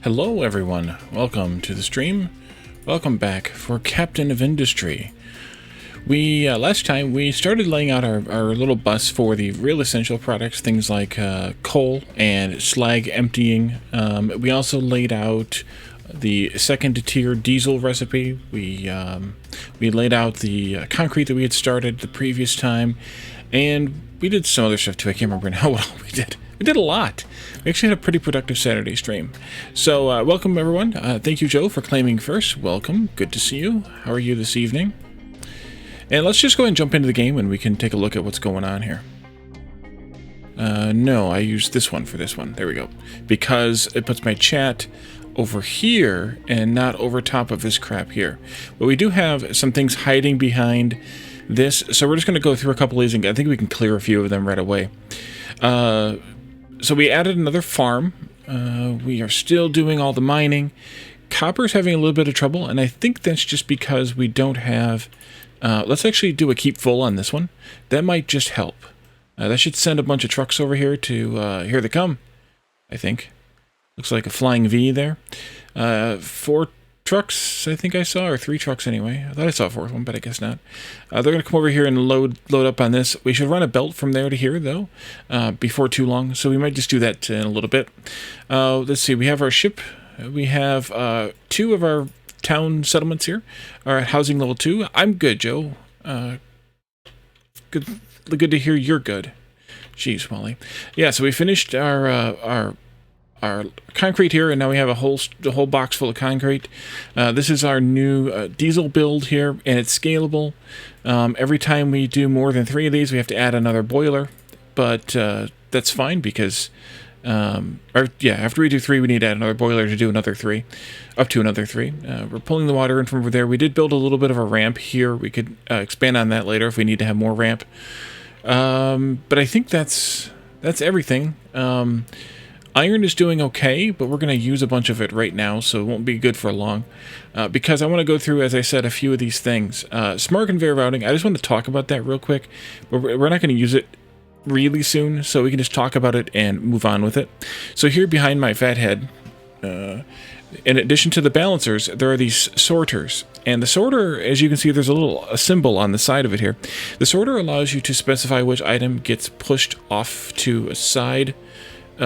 Hello everyone, welcome to the stream. Welcome back for Captain of Industry. Last time we started laying out our little bus for the real essential products, things like coal and slag emptying. We also laid out the second tier diesel recipe. We laid out the concrete that we had started the previous time, and we did some other stuff too. I can't remember now what all we did. We did a lot. We actually had a pretty productive Saturday stream. So welcome everyone. Thank you, Joe, for claiming first. Welcome. Good to see you. How are you this evening? And let's just go ahead and jump into the game and we can take a look at what's going on here. No, I used this one for this one. There we go. Because it puts my chat over here and not over top of this crap here. But we do have some things hiding behind this. So we're just going to go through a couple of these and I think we can clear a few of them right away. So we added another farm. We are still doing all the mining. Copper's having a little bit of trouble, and I think that's just because we don't have... let's actually do a keep full on this one. That might just help. That should send a bunch of trucks over here to... here they come, I think. Looks like a flying V there. 4 trucks, I think I saw, or 3 trucks anyway. I thought I saw a 4th one, but I guess not. They're going to come over here and load up on this. We should run a belt from there to here, though, before too long. So we might just do that in a little bit. Let's see. We have our ship. We have 2 of our town settlements here are at housing level 2. I'm good, Joe. Good to hear you're good. Jeez, Wally. Yeah, so we finished our concrete here, and now we have a whole box full of concrete. This is our new diesel build here, and it's scalable. Every time we do more than 3 of these, we have to add another boiler, but that's fine because after we do 3, we need to add another boiler to do another 3, up to another 3. We're pulling the water in from over there. We did build a little bit of a ramp here. We could expand on that later if we need to have more ramp. But I think that's everything. Iron is doing okay, but we're going to use a bunch of it right now, so it won't be good for long. Because I want to go through, as I said, a few of these things. Smart conveyor routing, I just want to talk about that real quick. But we're not going to use it really soon, so we can just talk about it and move on with it. So here behind my fat head, in addition to the balancers, there are these sorters. And the sorter, as you can see, there's a symbol on the side of it here. The sorter allows you to specify which item gets pushed off to a side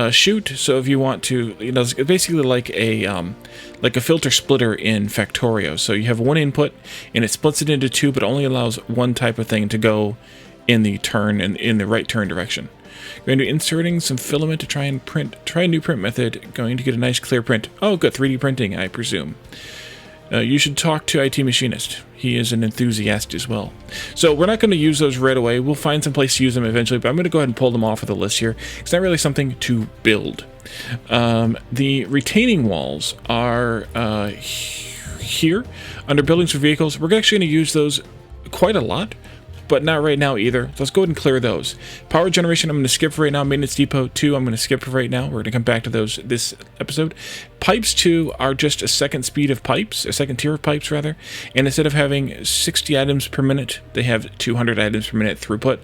chute. So if you want to, it's basically like a filter splitter in Factorio. So you have one input and it splits it into 2, but only allows one type of thing to go in the turn and in the right turn direction. Going to be inserting some filament to try a new print method. Going to get a nice clear print. Oh, good, 3D printing, I presume. You should talk to IT Machinist. He is an enthusiast as well. So we're not going to use those right away. We'll find some place to use them eventually, but I'm going to go ahead and pull them off of the list here. It's not really something to build. The retaining walls are here under buildings for vehicles. We're actually going to use those quite a lot, but not right now either. So let's go ahead and clear those. Power generation, I'm going to skip for right now. Maintenance depot 2, I'm going to skip for right now. We're going to come back to those this episode. Pipes 2 are just a second speed of pipes, a second tier of pipes rather. And instead of having 60 items per minute, they have 200 items per minute throughput.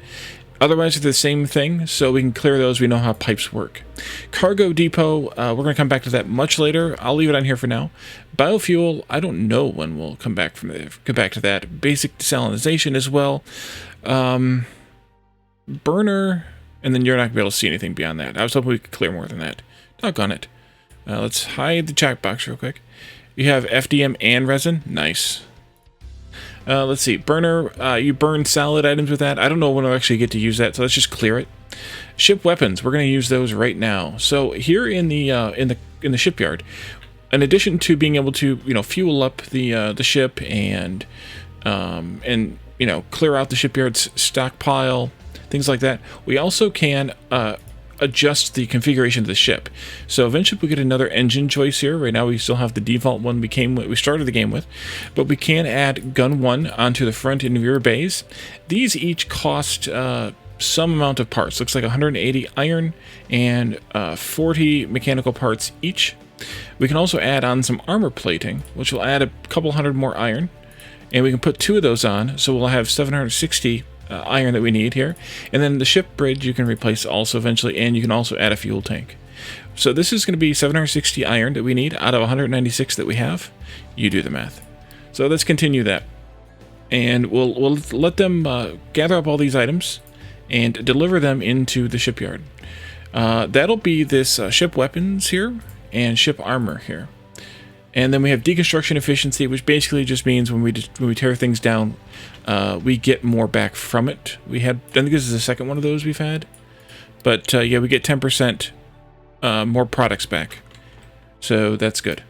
Otherwise, it's the same thing, so we can clear those. We know how pipes work. Cargo depot, we're going to come back to that much later. I'll leave it on here for now. Biofuel, I don't know when we'll come back to that. Basic desalinization as well. Burner, and then you're not going to be able to see anything beyond that. I was hoping we could clear more than that. Doggone it. Let's hide the chat box real quick. You have FDM and resin. Nice. Let's see, burner, you burn solid items with that. I don't know when I'll actually get to use that, so let's just clear it. Ship weapons, we're going to use those right now. So here in the shipyard, in addition to being able to, fuel up the ship and clear out the shipyard's stockpile, things like that, we also can adjust the configuration of the ship. So eventually we get another engine choice here. Right now we still have the default one we started the game with, but we can add gun 1 onto the front and rear bays. These each cost some amount of parts. Looks like 180 iron and 40 mechanical parts each. We can also add on some armor plating, which will add a couple hundred more iron, and we can put 2 of those on, so we'll have 760 iron that we need here. And then the ship bridge you can replace also eventually, and you can also add a fuel tank. So this is going to be 760 iron that we need out of 196 that we have. You do the math. So let's continue that. And we'll let them gather up all these items and deliver them into the shipyard. That'll be this ship weapons here and ship armor here. And then we have deconstruction efficiency, which basically just means when we tear things down, we get more back from it. I think this is the second one of those we've had. But yeah, we get 10% more products back. So that's good.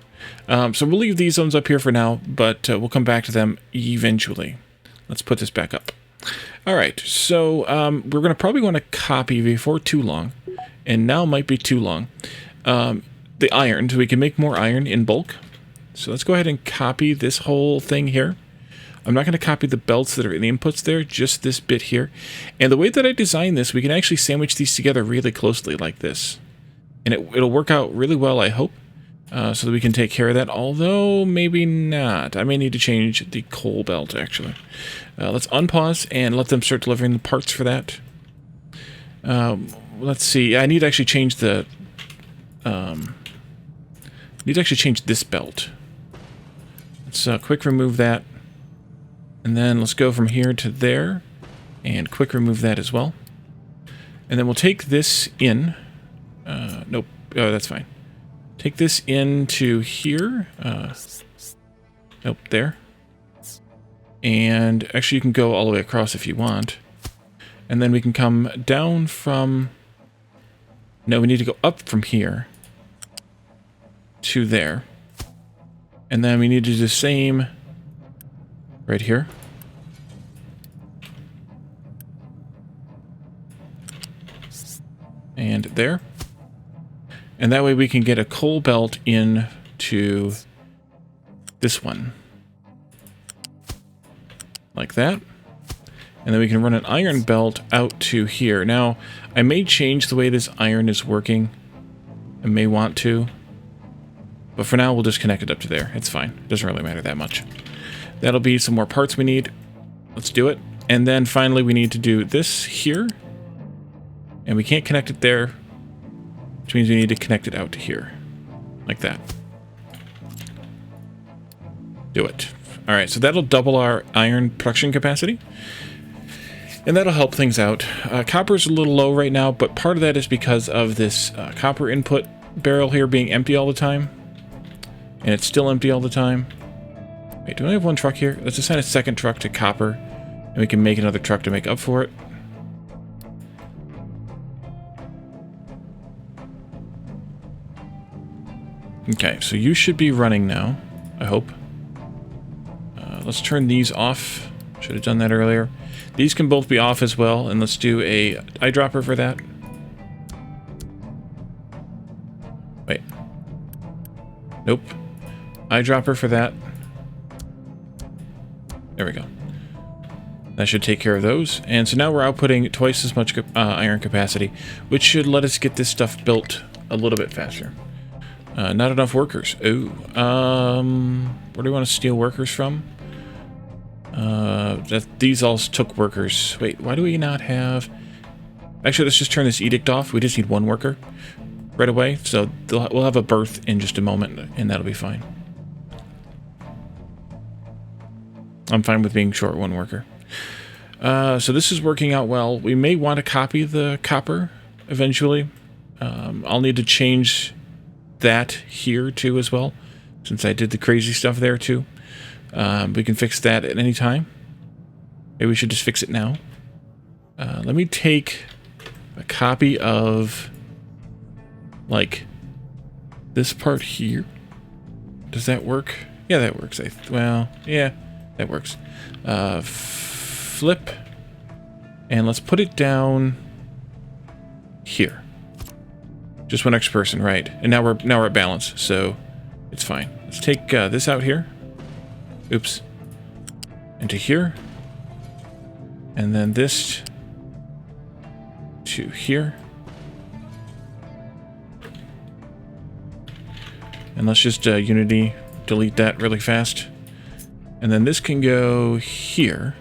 So we'll leave these zones up here for now, but we'll come back to them eventually. Let's put this back up. All right, so we're going to probably want to copy before too long, and now might be too long, the iron, so we can make more iron in bulk. So let's go ahead and copy this whole thing here. I'm not going to copy the belts that are in the inputs there, just this bit here. And the way that I designed this, we can actually sandwich these together really closely like this. And it'll work out really well, I hope, so that we can take care of that, although maybe not. I may need to change the coal belt, actually. Let's unpause and let them start delivering the parts for that. Let's see. I need to actually change the... need to actually change this belt. Let's quick remove that. And then let's go from here to there. And quick remove that as well. And then we'll take this in. Nope. Oh, that's fine. Take this into here. Nope, there. And actually you can go all the way across if you want. And then we can come down from... No, we need to go up from here to there. And then we need to do the same right here. And there. And that way we can get a coal belt into this one. Like that. And then we can run an iron belt out to here. Now, I may change the way this iron is working. I may want to. But for now, we'll just connect it up to there. It's fine. It doesn't really matter that much. That'll be some more parts we need. Let's do it. And then finally, we need to do this here. And we can't connect it there, which means we need to connect it out to here. Like that. Do it. All right, so that'll double our iron production capacity. And that'll help things out. Copper's a little low right now, but part of that is because of this copper input barrel here being empty all the time. And it's still empty all the time. Wait, do I have one truck here? Let's assign a second truck to copper, and we can make another truck to make up for it. Okay, so you should be running now, I hope. Let's turn these off. Should have done that earlier. These can both be off as well, and let's do a eyedropper for that. Wait. Nope. Eyedropper for that. There we go. That should take care of those. And so now we're outputting twice as much iron capacity, which should let us get this stuff built a little bit faster. Not enough workers. Ooh. Where do we want to steal workers from? These all took workers. Wait, why do we not have... Actually, let's just turn this edict off. We just need one worker right away. So we'll have a berth in just a moment, and that'll be fine. I'm fine with being short one worker. So this is working out well. We may want to copy the copper eventually. I'll need to change that here too as well, since I did the crazy stuff there too. We can fix that at any time. Maybe we should just fix it now. Let me take a copy of like this part here. Does that work? Yeah, that works. Well, yeah, that works. Flip, and let's put it down here. Just one extra person, right? And now we're at balance, so it's fine. Let's take this out here. Oops. Into here. And then this to here. And let's just Unity delete that really fast. And then this can go here.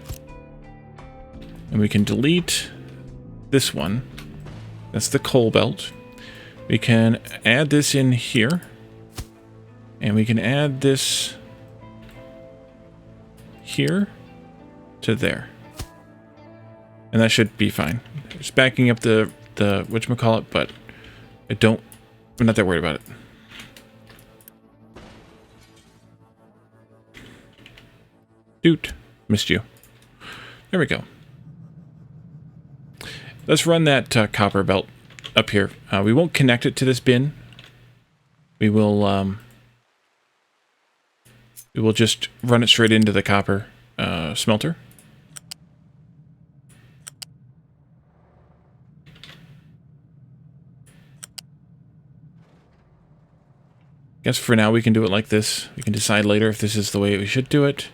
And we can delete this one. That's the coal belt. We can add this in here. And we can add this here to there. And that should be fine. It's backing up the whatchamacallit, but I'm not that worried about it. Doot. Missed you. There we go. Let's run that copper belt up here. We won't connect it to this bin. We will just run it straight into the copper smelter. Guess for now we can do it like this. We can decide later if this is the way we should do it.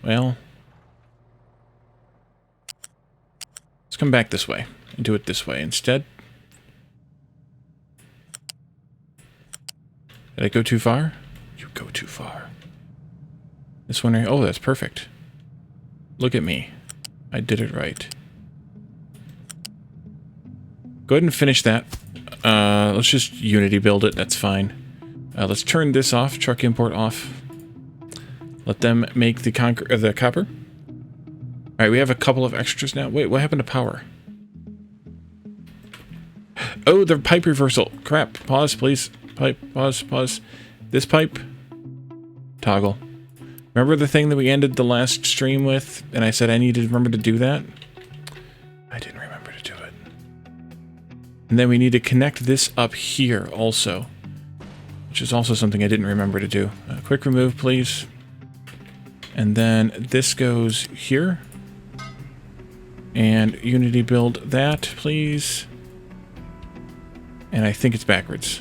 Well, let's come back this way and do it this way instead. Did I go too far? You go too far. This one right, oh, that's perfect. Look at me. I did it right. Go ahead and finish that. Let's just Unity build it, that's fine. Let's turn this off, truck import off. Let them make the copper. Alright, we have a couple of extras now. Wait, what happened to power? Oh, the pipe reversal. Crap. Pause, please. Pipe, pause. This pipe. Toggle. Remember the thing that we ended the last stream with, and I said I needed to remember to do that? I didn't remember to do it. And then we need to connect this up here also, which is also something I didn't remember to do. Quick remove, please. And then this goes here. And Unity build that, please. And I think it's backwards.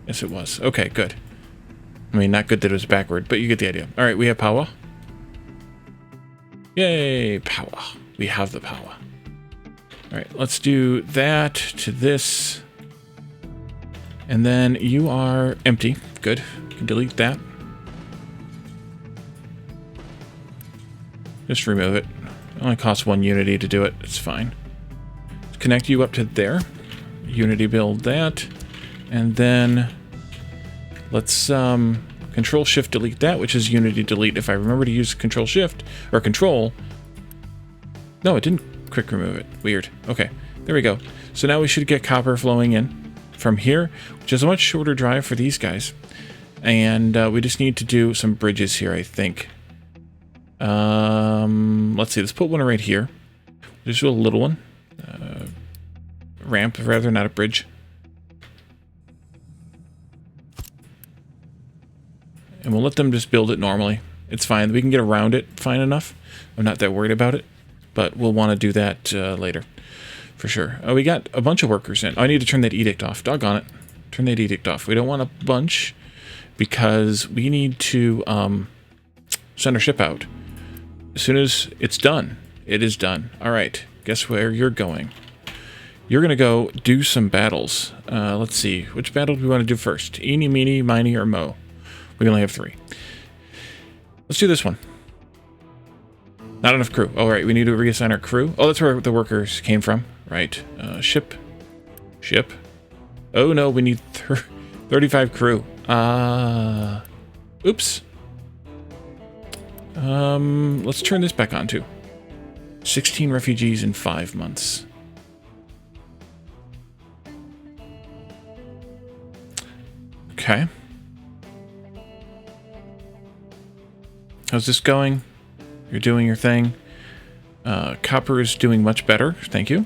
Yes, it was. Okay, good. I mean, not good that it was backward, but you get the idea. All right, we have power. Yay, power. We have the power. All right, let's do that to this. And then you are empty. Good. You can delete that. Just remove it. It only costs 1 Unity to do it. It's fine. Let's connect you up to there. Unity build that. And then let's Control Shift delete that, which is Unity delete. If I remember to use Control Shift or Control. No, it didn't quick remove it. Weird. Okay, there we go. So now we should get copper flowing in from here, which is a much shorter drive for these guys. And we just need to do some bridges here, I think. Let's see, let's put one right here. Just a little one. Ramp, rather, not a bridge. And we'll let them just build it normally. It's fine. We can get around it fine enough. I'm not that worried about it. But we'll want to do that later. For sure. Oh, we got a bunch of workers in. Oh, I need to turn that edict off. Doggone it. Turn that edict off. We don't want a bunch because we need to send our ship out. As soon as it's done, it is done. All right. Guess where you're going? You're going to go do some battles. Let's see. Which battle do we want to do first? Eeny, meeny, miny, or mo? We only have 3. Let's do this one. Not enough crew. All right, we need to reassign our crew. Oh, that's where the workers came from. Right. Ship. Oh, no, we need 35 crew. Oops. Let's turn this back on, too. 16 refugees in 5 months. Okay. How's this going? You're doing your thing. Copper is doing much better. Thank you.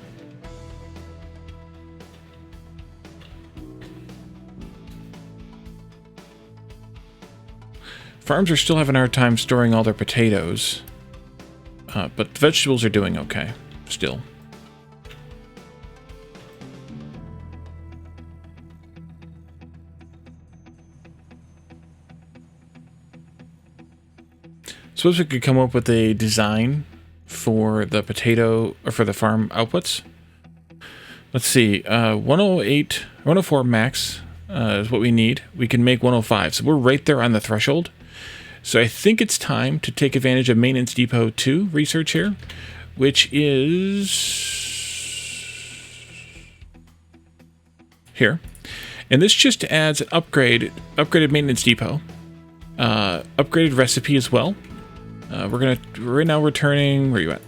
Farms are still having a hard time storing all their potatoes. But the vegetables are doing okay. Still. Suppose we could come up with a design for the potato, or for the farm outputs. Let's see, 104 max is what we need. We can make 105, so we're right there on the threshold. So I think it's time to take advantage of Maintenance Depot 2 research here, which is here. And this just adds an upgraded maintenance depot, upgraded recipe as well. Right now we're turning, where are you at?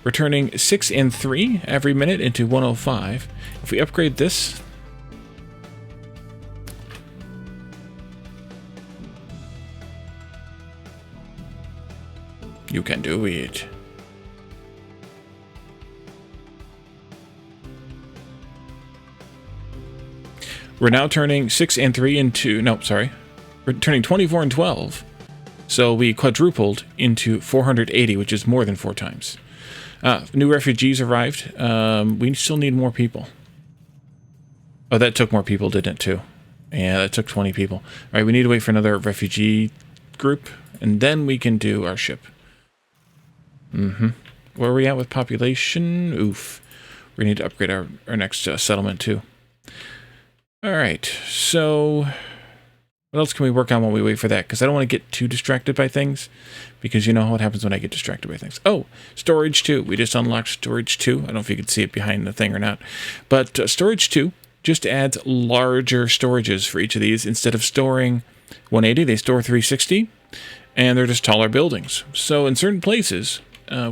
We're turning 6 and 3 every minute into 105. If we upgrade this, you can do it. We're now turning 6 and 3 into, no, sorry. We're turning 24 and 12. So we quadrupled into 480, which is more than 4 times. New refugees arrived. We still need more people. Oh, that took more people, didn't it, too? Yeah, that took 20 people. All right, we need to wait for another refugee group, and then we can do our ship. Where are we at with population? Oof. We need to upgrade our next settlement, too. All right, so what else can we work on while we wait for that? Because I don't want to get too distracted by things, because you know what happens when I get distracted by things. Oh, storage 2. We just unlocked storage 2. I don't know if you can see it behind the thing or not, but storage 2 just adds larger storages for each of these. Instead of storing 180, they store 360, and they're just taller buildings. So in certain places,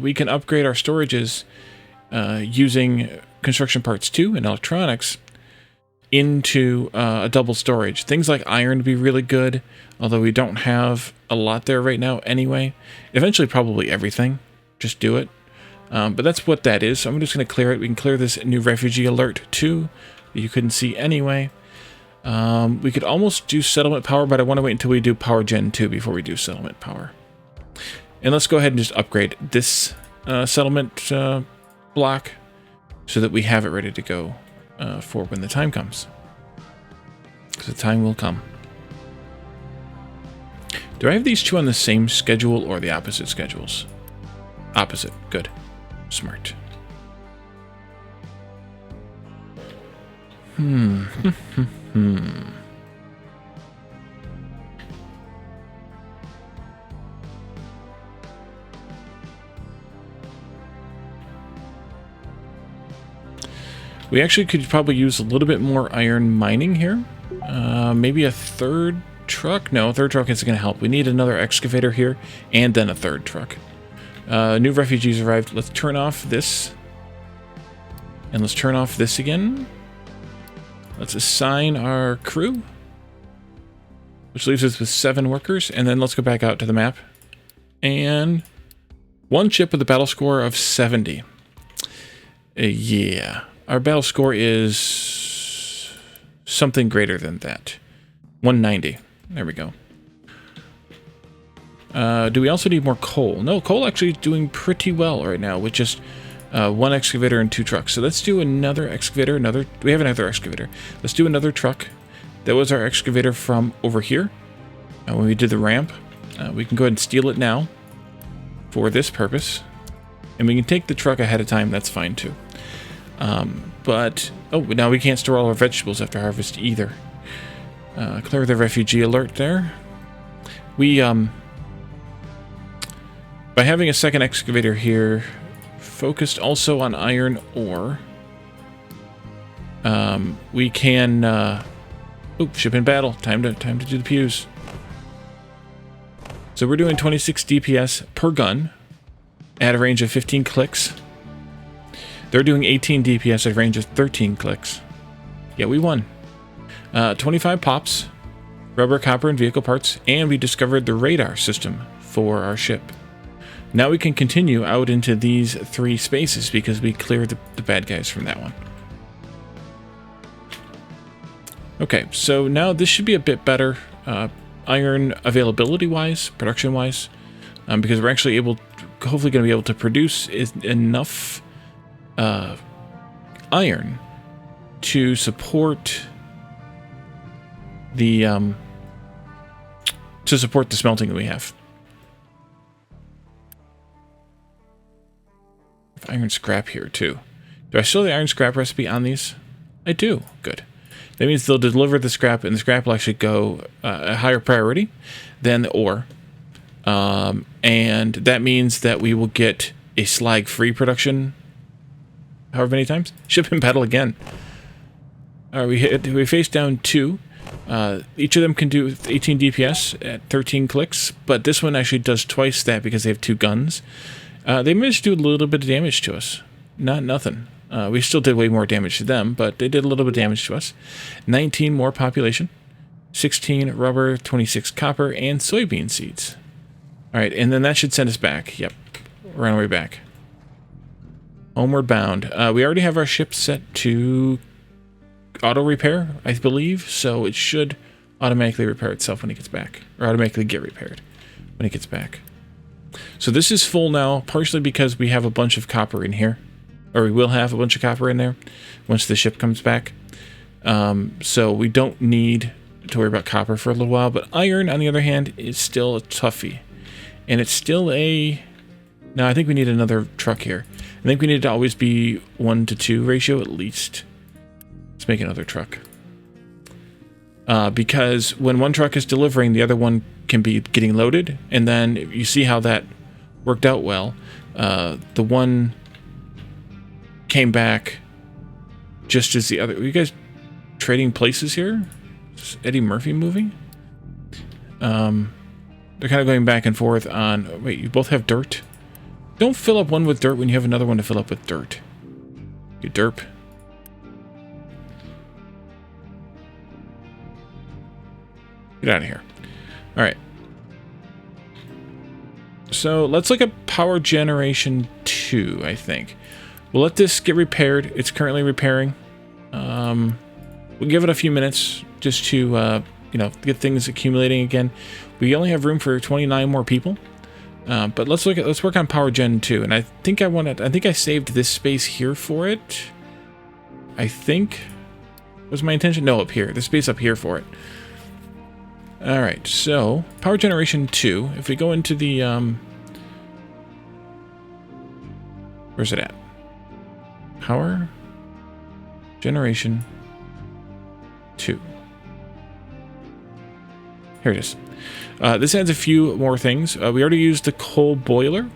we can upgrade our storages using construction parts 2 and electronics into a double storage. Things like iron would be really good, although we don't have a lot there right now anyway. Eventually, probably everything. Just do it. But that's what that is. So I'm just going to clear it. We can clear this new refugee alert too, that you couldn't see anyway. We could almost do settlement power, but I want to wait until we do power gen 2 before we do settlement power. And let's go ahead and just upgrade this settlement block so that we have it ready to go for when the time comes. Because the time will come. Do I have these two on the same schedule or the opposite schedules? Opposite. Good. Smart. We actually could probably use a little bit more iron mining here. Maybe a third truck? No, a third truck isn't going to help. We need another excavator here and then a third truck. New refugees arrived. Let's turn off this. And let's turn off this again. Let's assign our crew, which leaves us with 7 workers. And then let's go back out to the map. And 1 ship with a battle score of 70. Yeah. Our battle score is something greater than that. 190. There we go. Do we also need more coal? No, coal actually is doing pretty well right now with just 1 excavator and 2 trucks. So let's do another excavator. We have another excavator. Let's do another truck. That was our excavator from over here when we did the ramp. We can go ahead and steal it now for this purpose. And we can take the truck ahead of time. That's fine too. But now we can't store all our vegetables after harvest either. Clear the refugee alert there. We by having a second excavator here, focused also on iron ore, we can ship in battle. Time to do the pews. So we're doing 26 DPS per gun at a range of 15 clicks. They're doing 18 DPS at a range of 13 clicks. Yeah, we won. 25 pops, rubber, copper, and vehicle parts, and we discovered the radar system for our ship. Now we can continue out into these 3 spaces because we cleared the bad guys from that one. Okay, so now this should be a bit better iron availability-wise, production-wise, because we're actually hopefully going to be able to produce enough iron to support the smelting that we have. Iron scrap here too. Do I still have the iron scrap recipe on these? I do. Good. That means they'll deliver the scrap, and the scrap will actually go a higher priority than the ore. And that means that we will get a slag-free production however many times. Ship in battle again. We face down 2. Each of them can do 18 DPS at 13 clicks, but this one actually does twice that because they have 2 guns. They managed to do a little bit of damage to us. Not nothing. We still did way more damage to them, but they did a little bit of damage to us. 19 more population, 16 rubber, 26 copper, and soybean seeds. Alright, and then that should send us back. Yep, we're on our way back. Homeward bound. We already have our ship set to auto repair, I believe, so it should automatically repair itself when it gets back, or automatically get repaired when it gets back. So this is full now, partially because we have a bunch of copper in here, or we will have a bunch of copper in there once the ship comes back. So we don't need to worry about copper for a little while, but iron, on the other hand, is still a toughie. And it's still a... No, I think we need another truck here. I think we need to always be 1 to 2 ratio at least. Let's make another truck. Because when one truck is delivering, the other one can be getting loaded. And then you see how that worked out well. The one came back just as the other... Are you guys trading places here? Is Eddie Murphy moving? They're kind of going back and forth on... Wait, you both have dirt? Don't fill up one with dirt when you have another one to fill up with dirt. You derp. Get out of here. Alright. So, let's look at power generation 2, I think. We'll let this get repaired. It's currently repairing. We'll give it a few minutes just to, you know, get things accumulating again. We only have room for 29 more people. But let's work on power gen 2. And I think I saved this space here for it. I think was my intention. No, up here. The space up here for it. All right. So power generation 2. If we go into the where's it at? Power generation 2. Here it is. This adds a few more things. We already used the coal boiler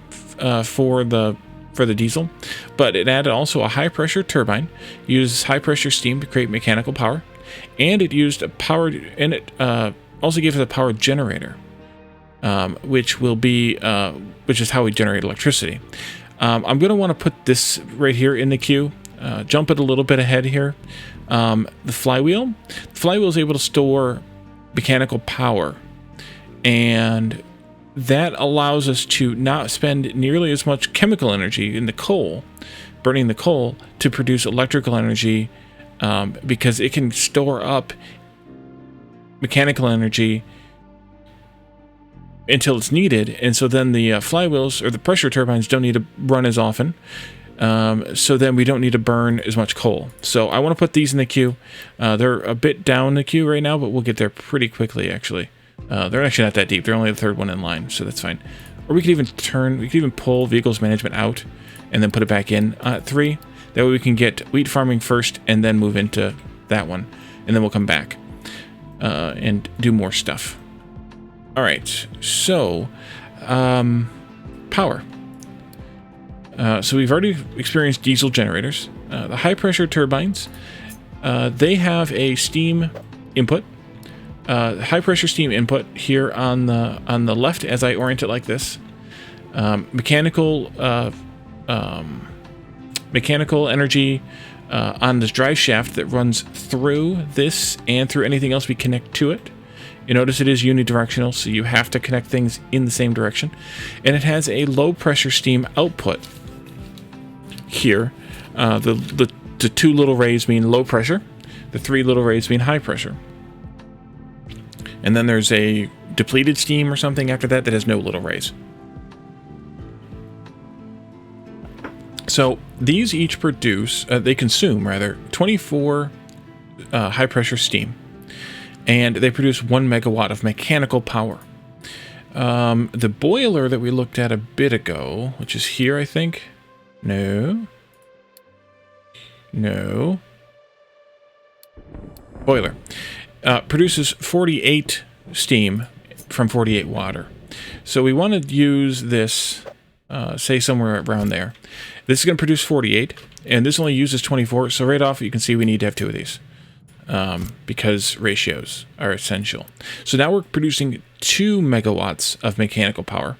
for the diesel, but it added also a high pressure turbine. It uses high pressure steam to create mechanical power, and it used a power, and it also gave us a power generator, which is how we generate electricity. I'm going to want to put this right here in the queue. Jump it a little bit ahead here. The flywheel is able to store mechanical power, and that allows us to not spend nearly as much chemical energy in the coal, burning the coal, to produce electrical energy, because it can store up mechanical energy until it's needed. And so then the flywheels or the pressure turbines don't need to run as often. So then we don't need to burn as much coal. So I want to put these in the queue. They're a bit down the queue right now, but we'll get there pretty quickly, actually. They're actually not that deep. They're only the third one in line, so that's fine. Or we could even pull vehicles management out and then put it back in at 3. That way we can get wheat farming first and then move into that one. And then we'll come back and do more stuff. All right, so power. So we've already experienced diesel generators. The high pressure turbines, they have a steam input. High pressure steam input here on the left as I orient it like this. Mechanical energy on this drive shaft that runs through this and through anything else we connect to it. You notice it is unidirectional, so you have to connect things in the same direction. And it has a low pressure steam output here. The 2 little rays mean low pressure. The 3 little rays mean high pressure. And then there's a depleted steam or something after that that has no little rays. So these each they consume 24 high pressure steam. And they produce 1 megawatt of mechanical power. The boiler that we looked at a bit ago, which is here, I think. No. Boiler. Produces 48 steam from 48 water. So we want to use this, say somewhere around there. This is going to produce 48, and this only uses 24, so right off you can see we need to have 2 of these. because ratios are essential. So now we're producing 2 megawatts of mechanical power,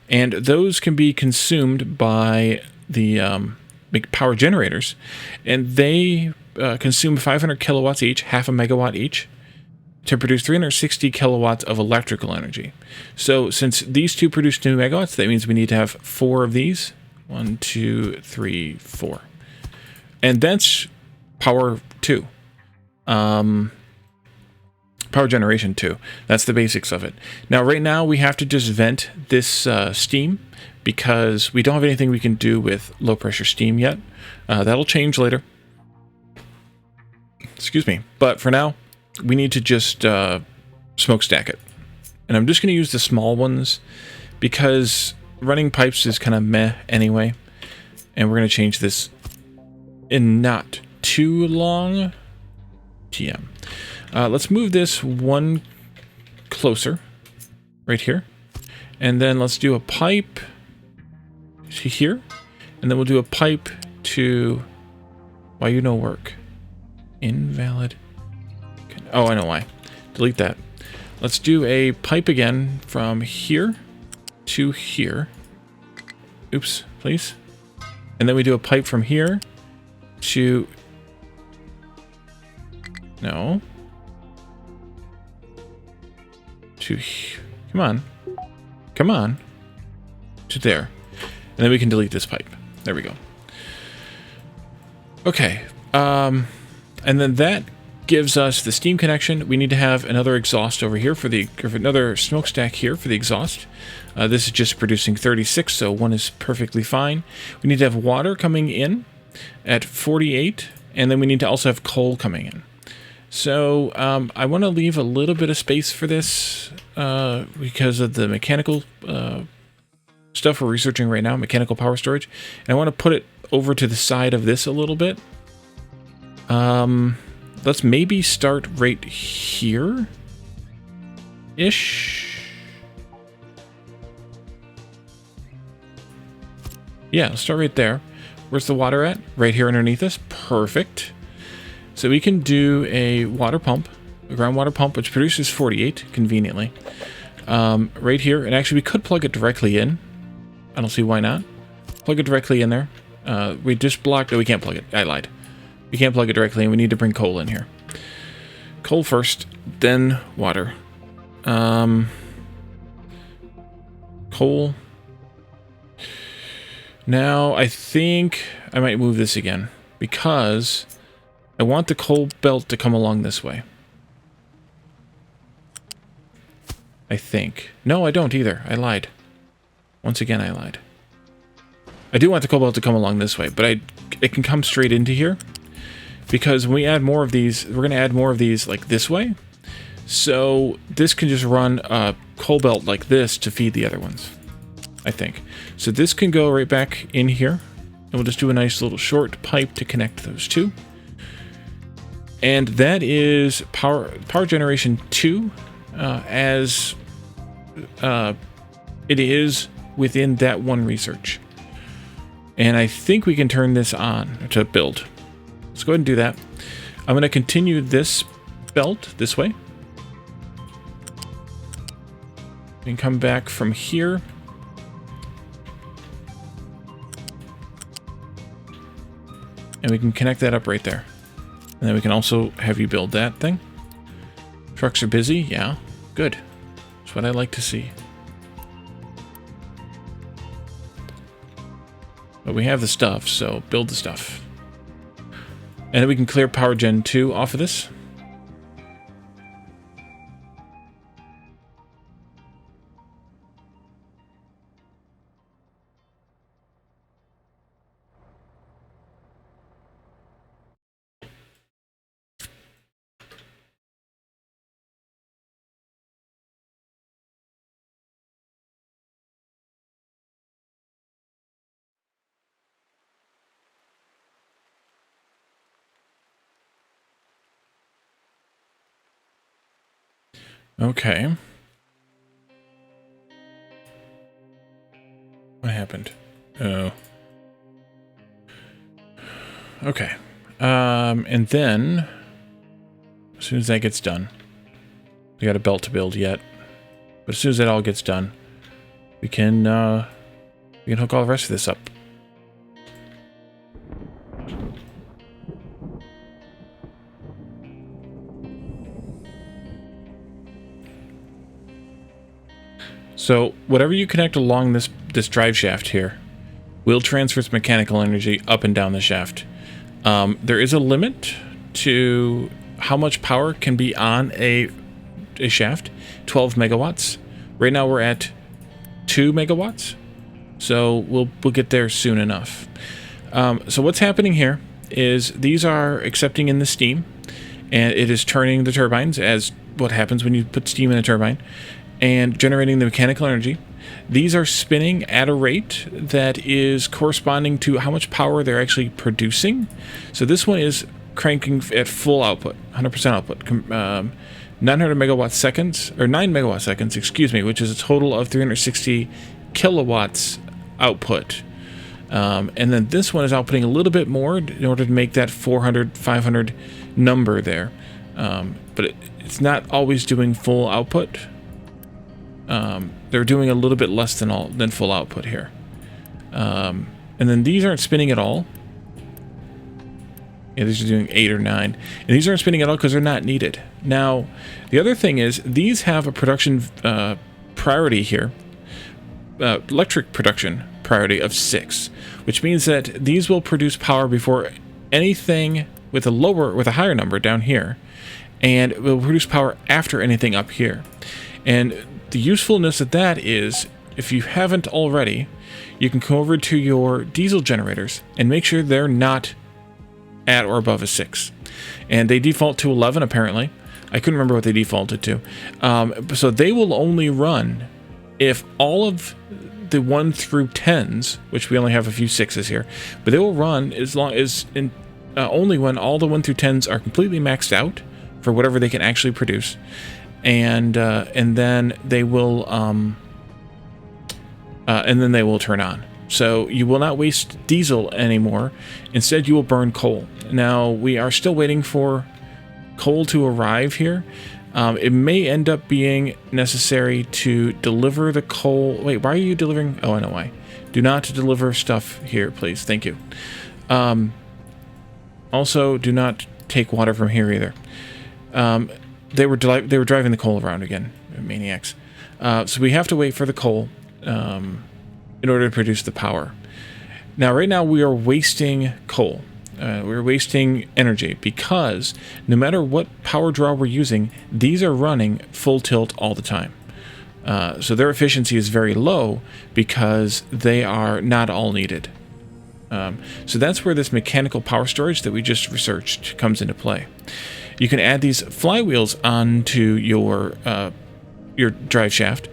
and those can be consumed by the power generators, and they consume 500 kilowatts each, half a megawatt each, to produce 360 kilowatts of electrical energy. So since these two produce 2 megawatts, that means we need to have 4 of these. 1, 2, 3, 4. And that's power 2. Power generation 2. That's the basics of it. Now, right now, we have to just vent this steam because we don't have anything we can do with low-pressure steam yet. That'll change later. Excuse me. But for now, we need to just smokestack it. And I'm just going to use the small ones because running pipes is kind of meh anyway. And we're going to change this in not too long. TM. Let's move this one closer, right here. And then let's do a pipe to here. And then we'll do a pipe to... Why you no work? Invalid. Oh, I know why. Delete that. Let's do a pipe again from here to here. Oops, please. And then we do a pipe from here to... No. To... Come on. Come on. To there. And then we can delete this pipe. There we go. Okay. And then that gives us the steam connection. We need to have another exhaust over here for the... Or another smokestack here for the exhaust. This is just producing 36, so one is perfectly fine. We need to have water coming in at 48, and then we need to also have coal coming in. So I want to leave a little bit of space for this because of the mechanical stuff we're researching right now, mechanical power storage. And I want to put it over to the side of this a little bit. Let's maybe start right here-ish. Yeah, let's start right there. Where's the water at? Right here underneath us. Perfect. So we can do a water pump, a groundwater pump, which produces 48, conveniently. Right here. And actually, we could plug it directly in. I don't see why not. Plug it directly in there. We just blocked... Oh, we can't plug it. I lied. We can't plug it directly, and we need to bring coal in here. Coal first, then water. Coal. Now, I think I might move this again, because I want the coal belt to come along this way. I think. No, I don't either. I lied. Once again, I lied. I do want the coal belt to come along this way, but it can come straight into here. Because when we add more of these, we're going to add more of these like this way. So this can just run a coal belt like this to feed the other ones, I think. So this can go right back in here. And we'll just do a nice little short pipe to connect those two. And that is power generation 2 as it is within that one research. And I think we can turn this on to build. Let's go ahead and do that. I'm going to continue this belt this way. And come back from here. And we can connect that up right there. And then we can also have you build that thing. Trucks are busy? Yeah. Good. That's what I like to see. But we have the stuff, so build the stuff. And then we can clear Power Gen 2 off of this. Okay. What happened? Oh. Okay. And then As soon as that gets done. We got a belt to build yet. But as soon as that all gets done, we can hook all the rest of this up. So whatever you connect along this drive shaft here will transfer its mechanical energy up and down the shaft. There is a limit to how much power can be on a shaft, 12 megawatts. Right now we're at 2 megawatts, so we'll get there soon enough. So what's happening here is these are accepting in the steam, and it is turning the turbines, as what happens when you put steam in a turbine, and generating the mechanical energy. These are spinning at a rate that is corresponding to how much power they're actually producing. So this one is cranking at full output, 100% output, 900 megawatt seconds, or 9 megawatt seconds, excuse me, which is a total of 360 kilowatts output. And then this one is outputting a little bit more in order to make that 400, 500 number there. But it's not always doing full output. They're doing a little bit less than full output here. And then these aren't spinning at all. Yeah, these are doing 8 or 9. And these aren't spinning at all because they're not needed. Now, the other thing is, these have a production priority here. Electric production priority of 6. Which means that these will produce power before anything with a higher number down here. And it will produce power after anything up here. And the usefulness of that is, if you haven't already, you can come over to your diesel generators and make sure they're not at or above a 6. And they default to 11, apparently. I couldn't remember what they defaulted to. So they will only run if all of the 1 through 10s, which we only have a few 6s here, but they will run as long as only when all the 1 through 10s are completely maxed out for whatever they can actually produce. And then they will turn on. So you will not waste diesel anymore. Instead, you will burn coal. Now, we are still waiting for coal to arrive here. It may end up being necessary to deliver the coal. Wait, why are you delivering? Oh, I know why. Do not deliver stuff here, please. Thank you. Also, do not take water from here either. They were driving the coal around again, maniacs. So we have to wait for the coal in order to produce the power. Now, right now, we are wasting coal. We're wasting energy because no matter what power draw we're using, these are running full tilt all the time. So their efficiency is very low because they are not all needed. So that's where this mechanical power storage that we just researched comes into play. You can add these flywheels onto your drive shaft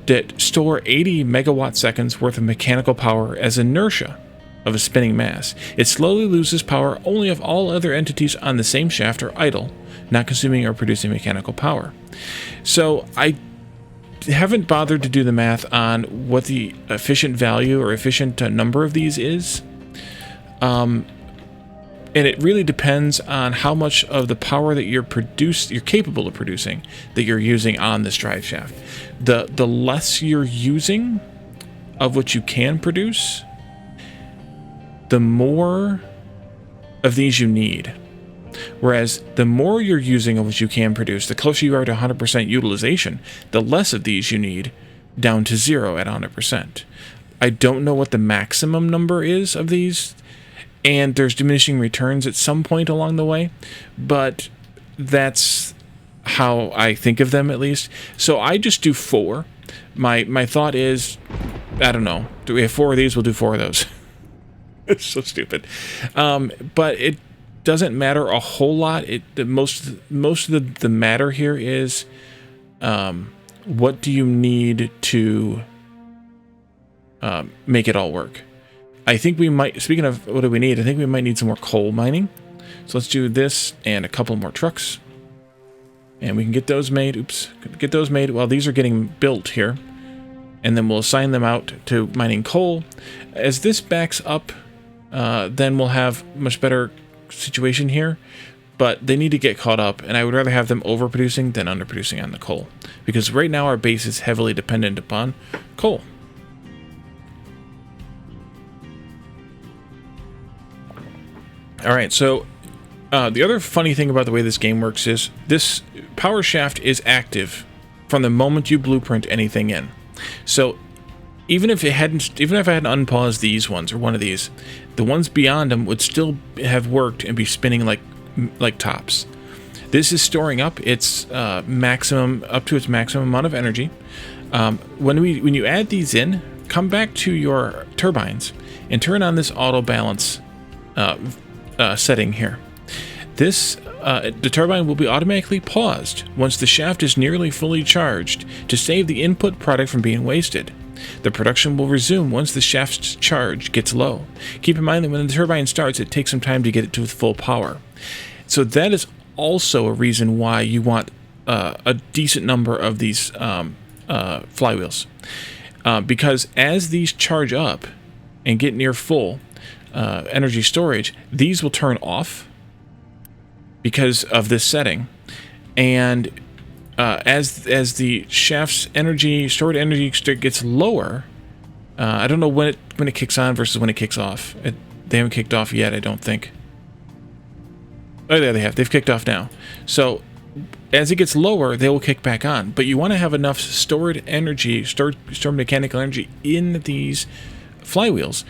that store 80 megawatt seconds worth of mechanical power as inertia of a spinning mass. It slowly loses power only if all other entities on the same shaft are idle, not consuming or producing mechanical power. So I haven't bothered to do the math on what the efficient value or efficient number of these is. And it really depends on how much of the power that you're capable of producing that you're using on this drive shaft. The less you're using of what you can produce, the more of these you need. Whereas the more you're using of what you can produce, the closer you are to 100% utilization, the less of these you need, down to 0 at 100%. I don't know what the maximum number is of these, and there's diminishing returns at some point along the way, but that's how I think of them, at least. So I just do 4. My thought is, I don't know, do we have 4 of these? We'll do 4 of those. It's so stupid. But it doesn't matter a whole lot. Most of the matter here is, what do you need to make it all work? I think we might, speaking of what do we need, I think we might need some more coal mining. So let's do this and a couple more trucks. And we can get those made. Oops. Get those made while these are getting built here. And then we'll assign them out to mining coal. As this backs up, then we'll have much better situation here. but they need to get caught up, and I would rather have them overproducing than underproducing on the coal, because right now our base is heavily dependent upon coal. All right, so the other funny thing about the way this game works is this power shaft is active from the moment you blueprint anything in. So even if I hadn't unpaused these ones or one of these, the ones beyond them would still have worked and be spinning like tops. This is storing up its maximum, up to its maximum amount of energy. When you add these in, come back to your turbines and turn on this auto balance setting here. The turbine will be automatically paused once the shaft is nearly fully charged to save the input product from being wasted. The production will resume once the shaft's charge gets low. Keep in mind that when the turbine starts, it takes some time to get it to full power. So that is also a reason why you want a decent number of these flywheels. Because as these charge up and get near full energy storage, these will turn off because of this setting, and as the shaft's stored energy gets lower, I don't know when it kicks on versus when it kicks off. They haven't kicked off yet, I don't think. Oh, there they have. They've kicked off now. So as it gets lower, they will kick back on. But you want to have enough stored mechanical energy in these flywheels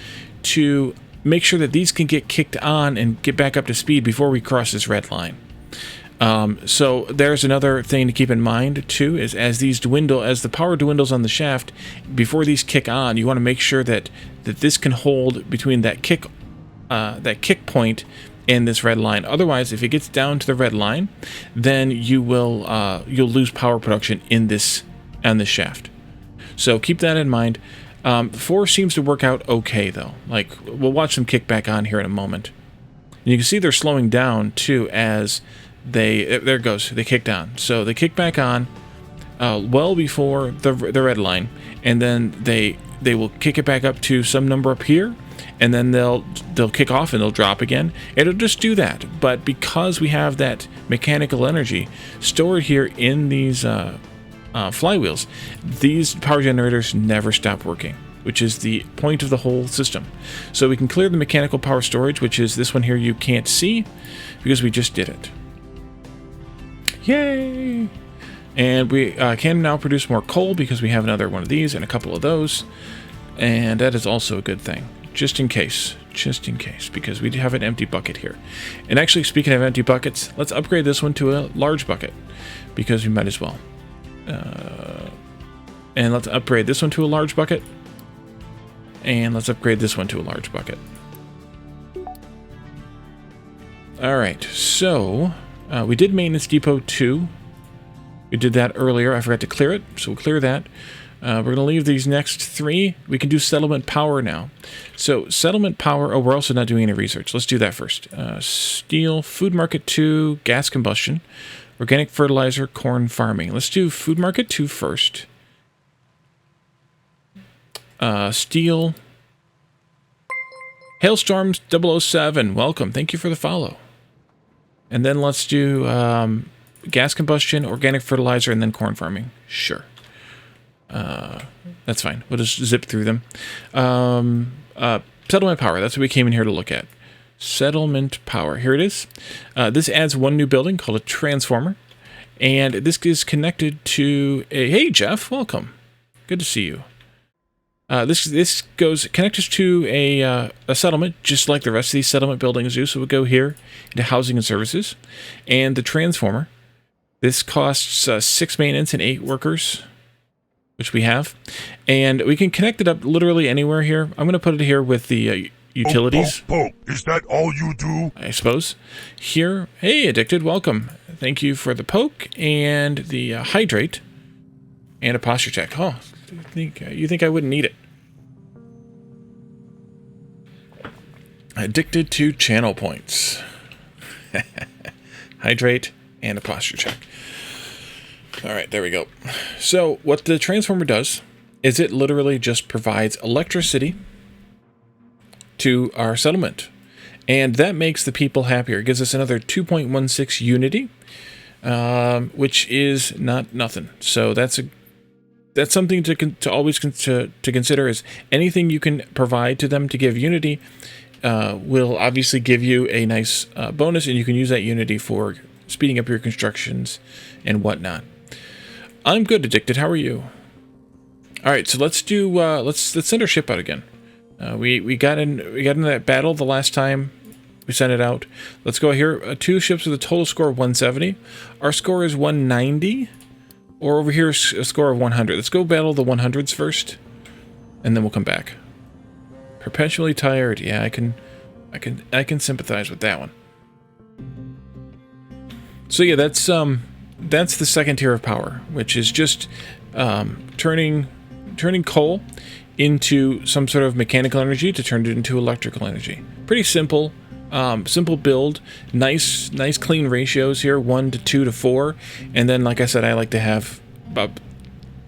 to make sure that these can get kicked on and get back up to speed before we cross this red line. So there's another thing to keep in mind too, is as the power dwindles on the shaft, before these kick on, you want to make sure that this can hold between that kick point and this red line. Otherwise, if it gets down to the red line, then you'll lose power production on this shaft. So keep that in mind. 4 seems to work out okay, though. Like, we'll watch them kick back on here in a moment. And you can see they're slowing down, too, as there it goes. They kicked on. So they kick back on well before the red line, and then they will kick it back up to some number up here, and then they'll kick off and they'll drop again. It'll just do that. But because we have that mechanical energy stored here in these flywheels, these power generators never stop working, which is the point of the whole system. So we can clear the mechanical power storage, which is this one here you can't see because we just did it. Yay! And we can now produce more coal because we have another one of these and a couple of those, and that is also a good thing, just in case, because we have an empty bucket here. And actually, speaking of empty buckets, let's upgrade this one to a large bucket because we might as well. And let's upgrade this one to a large bucket. And let's upgrade this one to a large bucket. Alright, so we did Maintenance Depot 2. We did that earlier. I forgot to clear it, so we'll clear that. We're going to leave these next 3. We can do Settlement Power now. So Settlement Power, we're also not doing any research. Let's do that first. Steel, Food Market 2, Gas Combustion, Organic Fertilizer, Corn Farming. Let's do Food Market 2 first. Steel. Hailstorms 007, welcome. Thank you for the follow. And then let's do Gas Combustion, Organic Fertilizer, and then Corn Farming. Sure. That's fine. We'll just zip through them. Settlement Power, that's what we came in here to look at. Settlement Power. Here it is. This adds one new building called a transformer, and this is connected to a... Hey, Jeff, welcome. Good to see you. This connects us to a settlement, just like the rest of these settlement buildings do. So we'll go here into Housing and Services, and the transformer. This costs 6 maintenance and 8 workers, which we have, and we can connect it up literally anywhere here. I'm going to put it here with the utilities. Poke, is that all you do? I suppose. Here, hey, Addicted, welcome. Thank you for the poke and the hydrate and a posture check. Oh, you think I wouldn't need it? Addicted to channel points. Hydrate and a posture check. All right, there we go. So what the transformer does is it literally just provides electricity to our settlement. And that makes the people happier. It gives us another 2.16 unity, which is not nothing. So that's something to always to consider. Is anything you can provide to them to give unity will obviously give you a nice bonus, and you can use that unity for speeding up your constructions and whatnot. I'm good, Addicted. How are you? All right, so let's do let's send our ship out again. We got in that battle the last time we sent it out. Let's go here. 2 ships with a total score of 170. Our score is 190, or over here a score of 100. Let's go battle the 100s first, and then we'll come back. Perpetually tired. Yeah, I can sympathize with that one. So yeah, that's the second tier of power, which is just turning coal into some sort of mechanical energy to turn it into electrical energy. Pretty simple, simple build. Nice clean ratios here, 1 to 2 to 4, and then like I said, I like to have about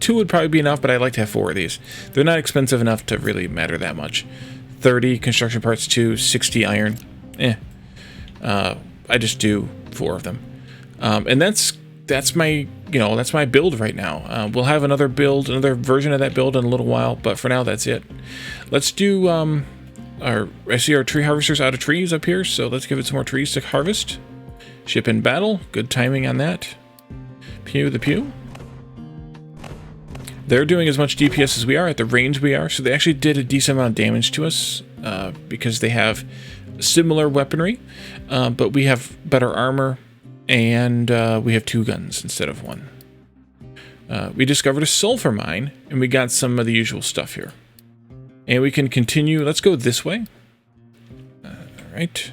2 would probably be enough, but I like to have 4 of these. They're not expensive enough to really matter that much. 30 construction parts, 2, 60 iron. I just do 4 of them, and that's my build right now. We'll have another version of that build in a little while, but for now that's it. Let's do I see our tree harvesters out of trees up here, so let's give it some more trees to harvest. Ship in battle, good timing on that. Pew the pew. They're doing as much DPS as we are at the range we are, so they actually did a decent amount of damage to us because they have similar weaponry, but we have better armor. And we have 2 guns instead of 1. We discovered a sulfur mine, and we got some of the usual stuff here. And we can continue. Let's go this way. All right.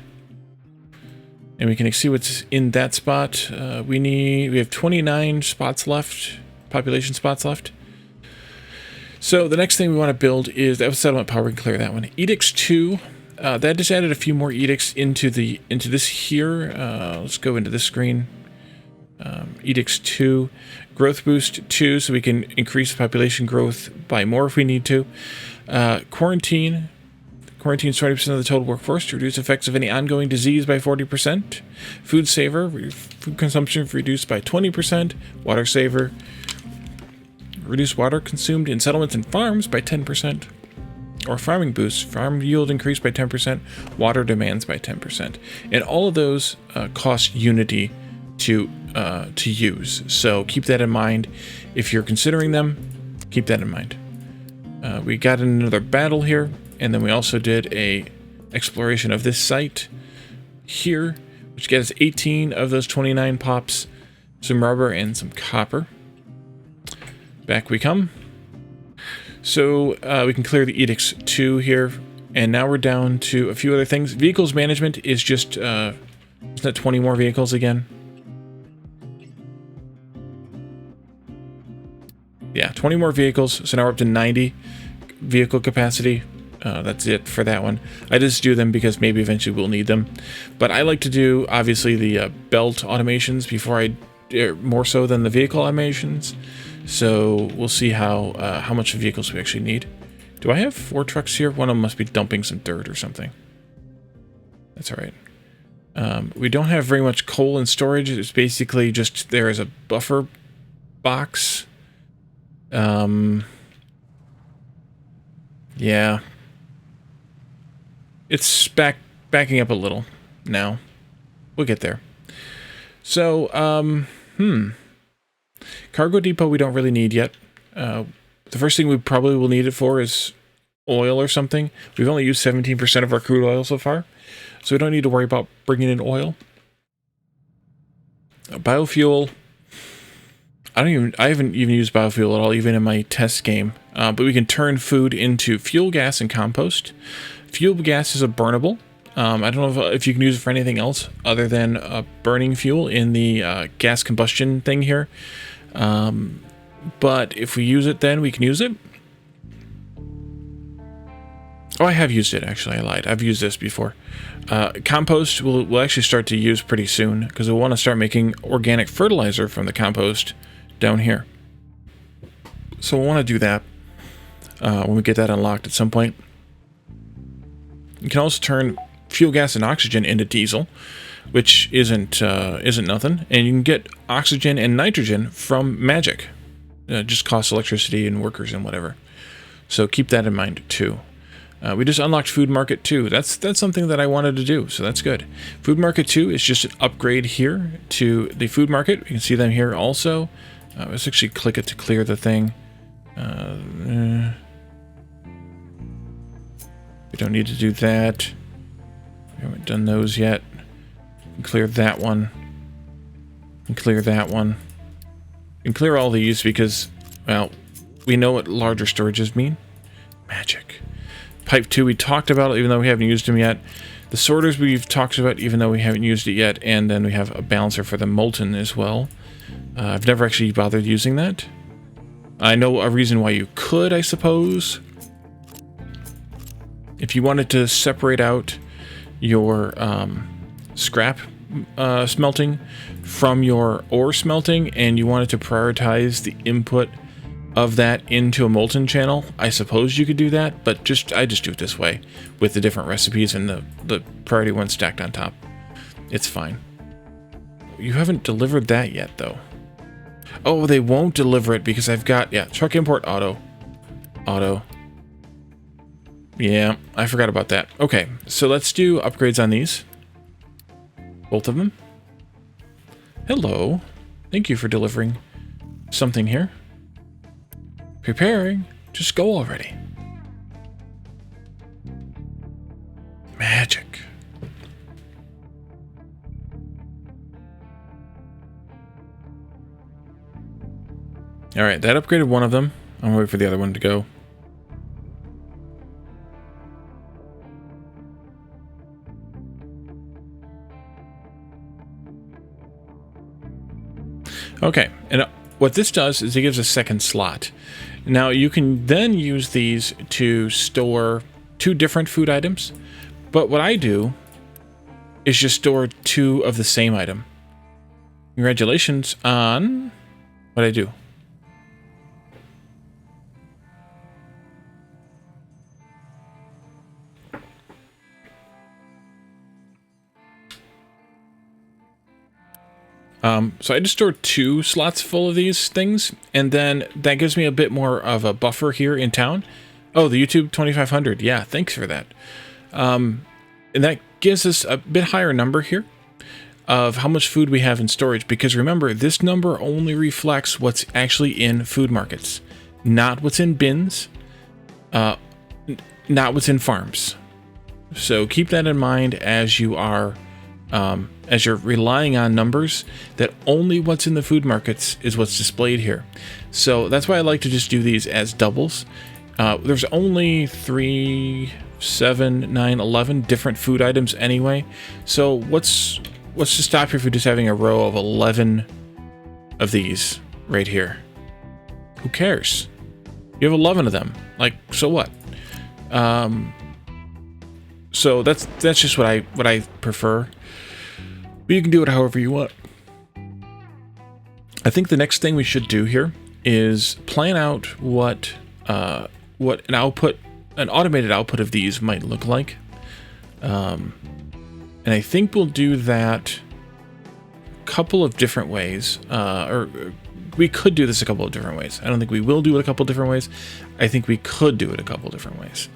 And we can see what's in that spot. We have 29 spots left, population spots left. So the next thing we want to build is that was settlement power. We can clear that one. Edicts 2. That just added a few more edicts into this here. Let's go into this screen. Edicts 2, growth boost 2, so we can increase population growth by more if we need to. Quarantine 20% of the total workforce to reduce effects of any ongoing disease by 40%. Food saver, food consumption reduced by 20%. Water saver, reduce water consumed in settlements and farms by 10%. Or farming boost, farm yield increased by 10%, water demands by 10%. And all of those cost unity to use. So keep that in mind. If you're considering them, keep that in mind. We got in another battle here, and then we also did a exploration of this site here, which gets 18 of those 29 pops, some rubber and some copper. Back we come. So we can clear the Edicts 2 here, and now we're down to a few other things. Vehicles management is just, isn't that 20 more vehicles again? Yeah, 20 more vehicles, so now we're up to 90 vehicle capacity. That's it for that one. I just do them because maybe eventually we'll need them. But I like to do, obviously, the belt automations before more so than the vehicle automations. So we'll see how much vehicles we actually need. Do I have 4 trucks here? One of them must be dumping some dirt or something. That's all right. We don't have very much coal in storage. It's basically just there is a buffer box. Yeah. It's backing up a little now. We'll get there. So, cargo depot we don't really need yet. The first thing we probably will need it for is oil or something. We've only used 17% of our crude oil so far, so we don't need to worry about bringing in oil. Biofuel. I haven't even used biofuel at all, even in my test game. But we can turn food into fuel gas and compost. Fuel gas is a burnable. I don't know if you can use it for anything else other than burning fuel in the gas combustion thing here. But if we use it, then we can use it. Oh, I have used it, actually. I lied. I've used this before. Compost we'll actually start to use pretty soon because we want to start making organic fertilizer from the compost down here. So we'll want to do that when we get that unlocked at some point. You can also turn fuel gas and oxygen into diesel, which isn't nothing. And you can get oxygen and nitrogen from magic. Just costs electricity and workers and whatever. So keep that in mind too. We just unlocked Food Market 2. That's something that I wanted to do, so that's good. Food Market 2 is just an upgrade here to the Food Market. You can see them here also. Let's actually click it to clear the thing. We don't need to do that. We haven't done those yet. Clear that one. And clear that one. And clear all these because, well, we know what larger storages mean. Magic. Pipe 2 we talked about even though we haven't used them yet. The sorters we've talked about even though we haven't used it yet. And then we have a balancer for the molten as well. I've never actually bothered using that. I know a reason why you could, I suppose. If you wanted to separate out your scrap smelting from your ore smelting and you wanted to prioritize the input of that into a molten channel, I suppose you could do that, but I just do it this way with the different recipes and the priority one stacked on top. It's fine. You haven't delivered that yet though. Oh, they won't deliver it because I've got, yeah, truck import auto. Yeah, I forgot about that. Okay, so let's do upgrades on these. Both of them. Hello. Thank you for delivering something here. Preparing. Just go already. Magic. Alright, that upgraded one of them. I'm gonna wait for the other one to go. Okay, and what this does is it gives a second slot. Now you can then use these to store 2 different food items, but what I do is just store 2 of the same item. Congratulations on what I do. So I just stored 2 slots full of these things, and then that gives me a bit more of a buffer here in town. Oh, the YouTube 2500. Yeah, thanks for that. And that gives us a bit higher number here of how much food we have in storage, because remember, this number only reflects what's actually in food markets, not what's in bins, not what's in farms. So keep that in mind as you are as you're relying on numbers, that only what's in the food markets is what's displayed here. So that's why I like to just do these as doubles. There's only 3, 7, 9, 11 different food items anyway. So what's to stop you from just having a row of 11 of these right here? Who cares? You have 11 of them. Like, so what? So that's just what I prefer. But you can do it however you want. I think the next thing we should do here is plan out what an automated output of these might look like. And I think we'll do that a couple of different ways. Or we could do this a couple of different ways. I don't think we will do it a couple of different ways. I think we could do it a couple of different ways.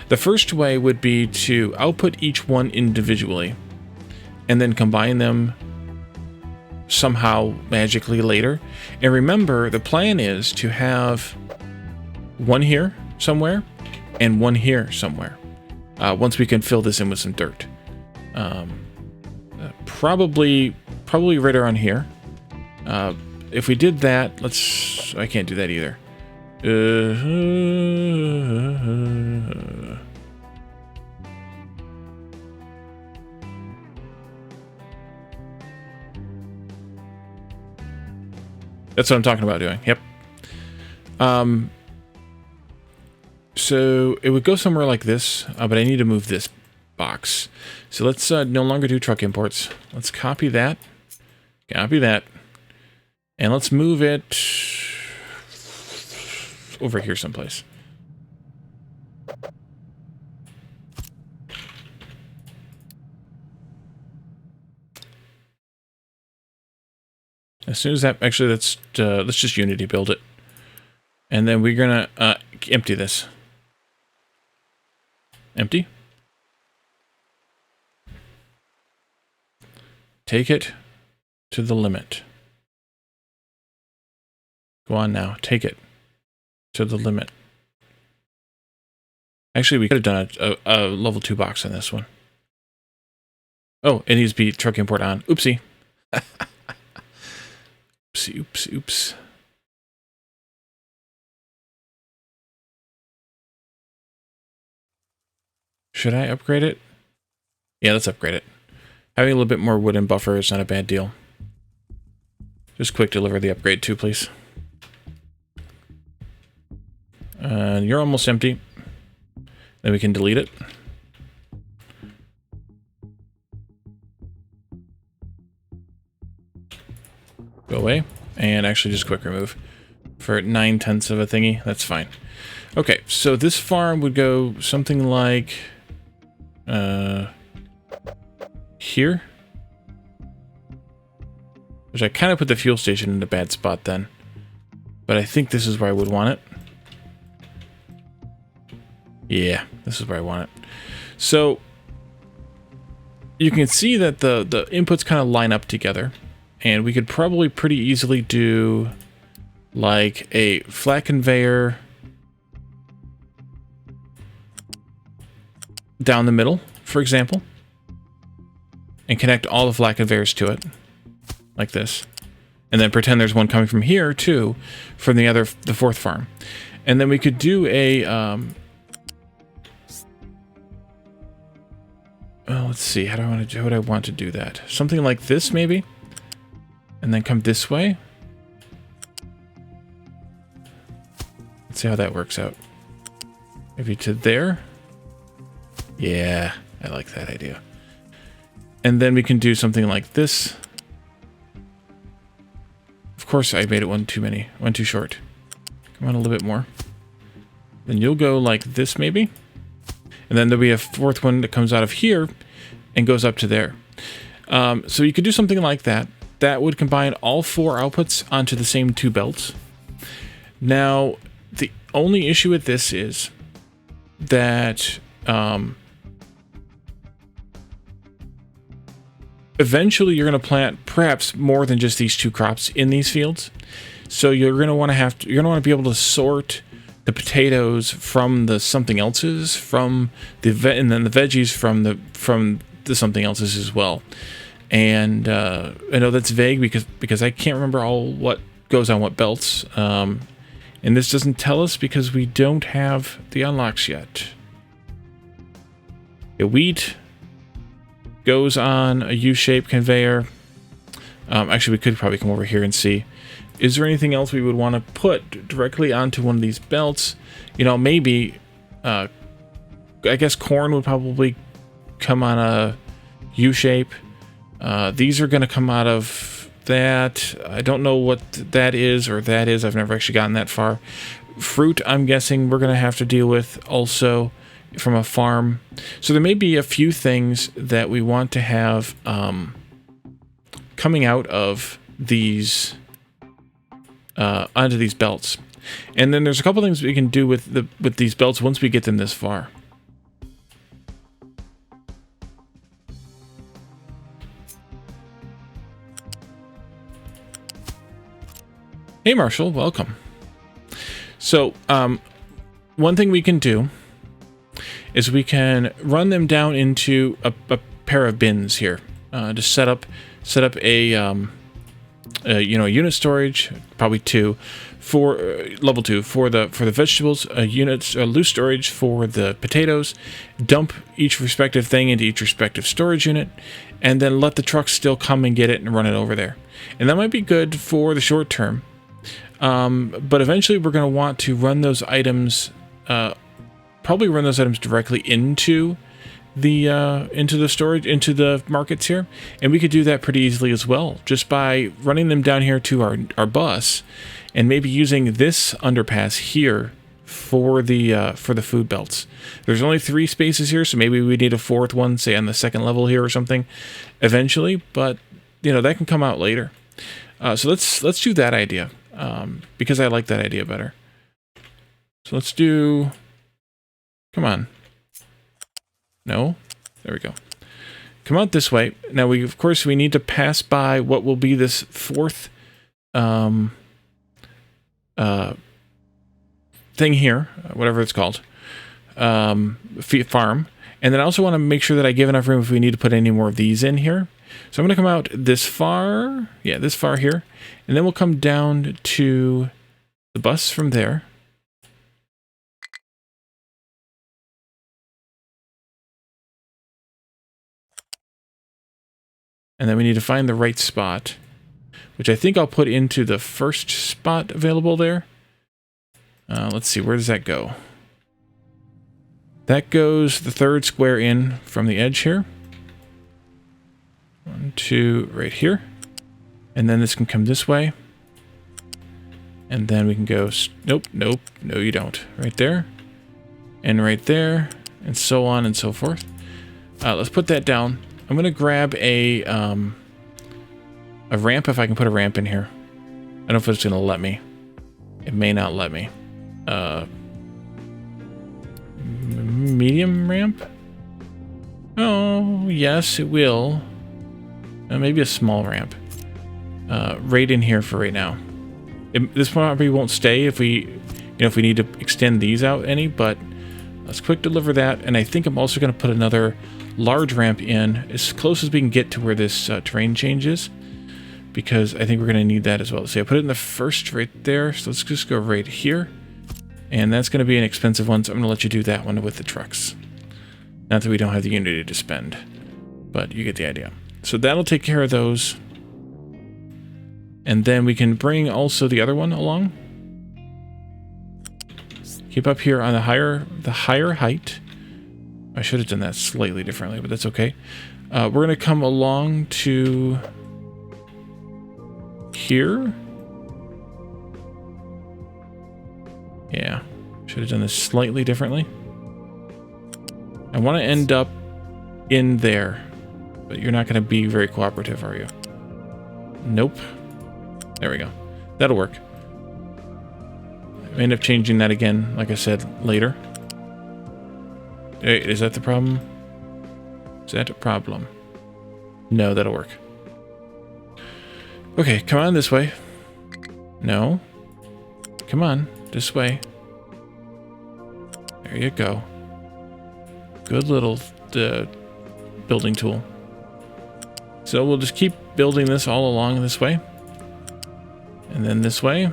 The first way would be to output each one individually and then combine them somehow magically later. And remember, the plan is to have one here somewhere and one here somewhere. Once we can fill this in with some dirt. Probably right around here. If we did that, I can't do that either. That's what I'm talking about doing. Yep. So it would go somewhere like this, but I need to move this box. So let's no longer do truck imports. Let's copy that. And let's move it over here someplace. As soon as that, actually, let's just Unity build it. And then we're going to empty this. Empty. Take it to the limit. Go on now. Take it to the limit. Actually, we could have done a level 2 box on this one. Oh, it needs to be truck import on. Oopsie. Oopsie, oops, oops. Should I upgrade it? Yeah, let's upgrade it. Having a little bit more wooden buffer is not a bad deal. Just quick deliver the upgrade too, please. You're almost empty. Then we can delete it. Go away. And actually just quick remove. For 9/10 of a thingy, that's fine. Okay, so this farm would go something like... here. Which I kind of put the fuel station in a bad spot then. But I think this is where I would want it. Yeah, this is where I want it. So you can see that the inputs kind of line up together. And we could probably pretty easily do like a flat conveyor down the middle, for example. And connect all the flat conveyors to it. Like this. And then pretend there's one coming from here too, from the fourth farm. And then we could do a well, let's see, how would I want to do that? Something like this maybe? And then come this way. Let's see how that works out. Maybe to there. Yeah, I like that idea. And then we can do something like this. Of course, I made it one too short. Come on, a little bit more. Then you'll go like this, maybe. And then there'll be a fourth one that comes out of here and goes up to there. So you could do something like that. That would combine all 4 outputs onto the same 2 belts. Now, the only issue with this is that eventually you're going to plant perhaps more than just these 2 crops in these fields. So you're going to want to be able to sort the potatoes from the something else's, from the and then the veggies from the something else's as well. And I know that's vague because I can't remember all what goes on what belts. And this doesn't tell us because we don't have the unlocks yet. The wheat goes on a U-shaped conveyor. Actually, we could probably come over here and see. Is there anything else we would want to put directly onto one of these belts? You know, maybe, I guess corn would probably come on a U-shape. These are going to come out of that. I don't know what that is or that is. I've never actually gotten that far. Fruit, I'm guessing we're going to have to deal with also from a farm. So there may be a few things that we want to have coming out of these onto these belts. And then there's a couple things we can do with these belts once we get them this far. Hey Marshall, welcome. So one thing we can do is we can run them down into a pair of bins here. Just set up a unit storage, probably 2 for level 2 for the vegetables, a loose storage for the potatoes. Dump each respective thing into each respective storage unit, and then let the trucks still come and get it and run it over there. And that might be good for the short term. But eventually we're going to want to run those items, probably run those items directly into the storage, into the markets here. And we could do that pretty easily as well, just by running them down here to our bus, and maybe using this underpass here for the food belts. There's only 3 spaces here, so maybe we need a 4th one, say on the 2nd level here or something, eventually. But you know, that can come out later. So let's do that idea, because I like that idea better. So let's do, come on. No, there we go. Come out this way. Now of course we need to pass by what will be this fourth thing here, whatever it's called, farm. And then I also want to make sure that I give enough room if we need to put any more of these in here. So I'm going to come out this far, this far here, and then we'll come down to the bus from there. And then we need to find the right spot, which I think I'll put into the first spot available there. Let's see, where does that go? That goes the third square in from the edge here. 1, 2, right here. And then this can come this way. And then we can go, nope, no you don't. Right there. And right there. And so on and so forth. Let's put that down. I'm going to grab a ramp if I can put a ramp in here. I don't know if it's going to let me. It may not let me. Medium ramp? Oh, yes, it will. Maybe a small ramp. Right in here for right now. This probably won't stay if we need to extend these out any, but let's quick deliver that. And I think I'm also going to put another large ramp in as close as we can get to where this terrain changes, because I think we're going to need that as well. So I put it in the first right there. So let's just go right here. And that's going to be an expensive one, so I'm going to let you do that one with the trucks. Not that we don't have the Unity to spend, but you get the idea. So that'll take care of those. And then we can bring also the other one along. Keep up here on the higher height. I should have done that slightly differently, but that's okay. We're going to come along to here. Yeah, should have done this slightly differently. I want to end up in there, but you're not going to be very cooperative, are you? Nope. There we go. That'll work. I may end up changing that again, like I said, later. Hey, is that the problem? Is that a problem? No, that'll work. Okay, come on this way. No. Come on, this way. There you go. Good little building tool. So we'll just keep building this all along this way. And then this way. You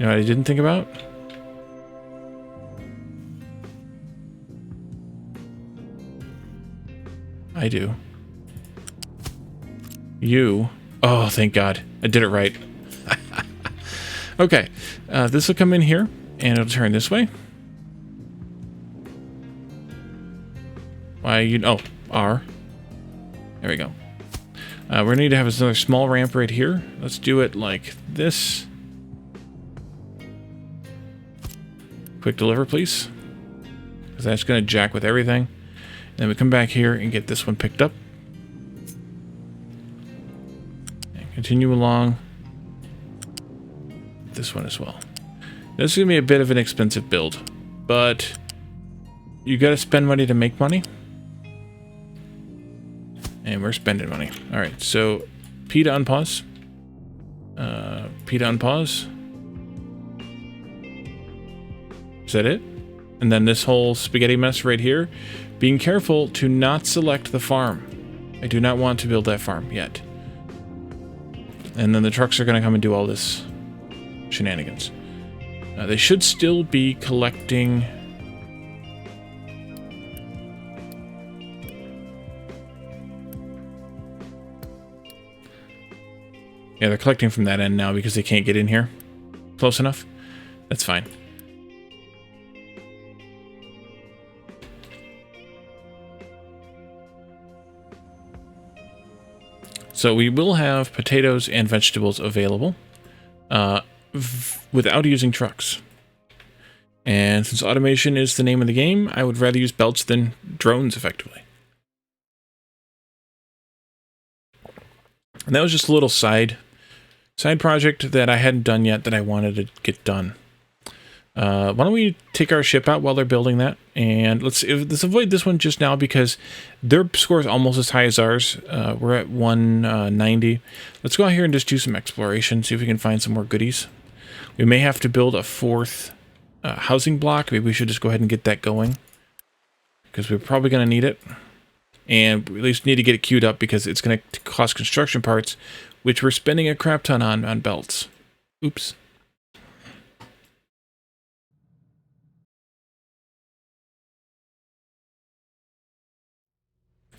know what I didn't think about? I do. You. Oh, thank God. I did it right. Okay. This will come in here, and it'll turn this way. Oh, R. There we go. We're going to need to have another small ramp right here. Let's do it like this. Quick deliver, please. Because that's going to jack with everything. And then we come back here and get this one picked up. And continue along. This one as well. This is going to be a bit of an expensive build. But you got to spend money to make money. And we're spending money. Alright, so P to unpause. P to unpause. Is that it? And then this whole spaghetti mess right here. Being careful to not select the farm. I do not want to build that farm yet. And then the trucks are going to come and do all this shenanigans. They should still be collecting... Yeah, they're collecting from that end now because they can't get in here close enough. That's fine. So we will have potatoes and vegetables available without using trucks. And since automation is the name of the game, I would rather use belts than drones effectively. And that was just a little side project that I hadn't done yet that I wanted to get done. Why don't we take our ship out while they're building that, and let's avoid this one just now because their score is almost as high as ours. We're at 190. Let's go out here and just do some exploration, see if we can find some more goodies. We may have to build a fourth housing block. Maybe we should just go ahead and get that going because we're probably going to need it, and we at least need to get it queued up because it's going to cost construction parts, which we're spending a crap ton on belts. Oops.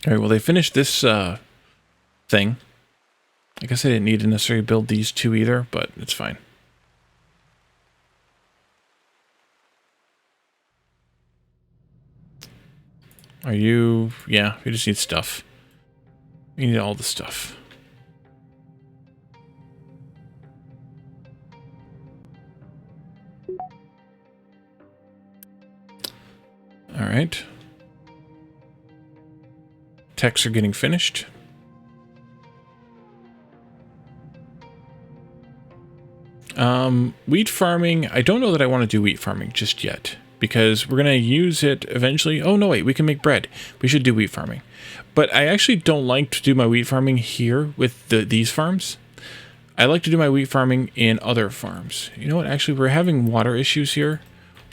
All right, well, they finished this thing. I guess I didn't need to necessarily build these two either, but it's fine. Are you... Yeah, we just need stuff. We need all the stuff. All right. Techs are getting finished. Wheat farming. I don't know that I want to do wheat farming just yet because we're going to use it eventually. Oh, no, wait, we can make bread. We should do wheat farming. But I actually don't like to do my wheat farming here with these farms. I like to do my wheat farming in other farms. You know what? Actually, we're having water issues here.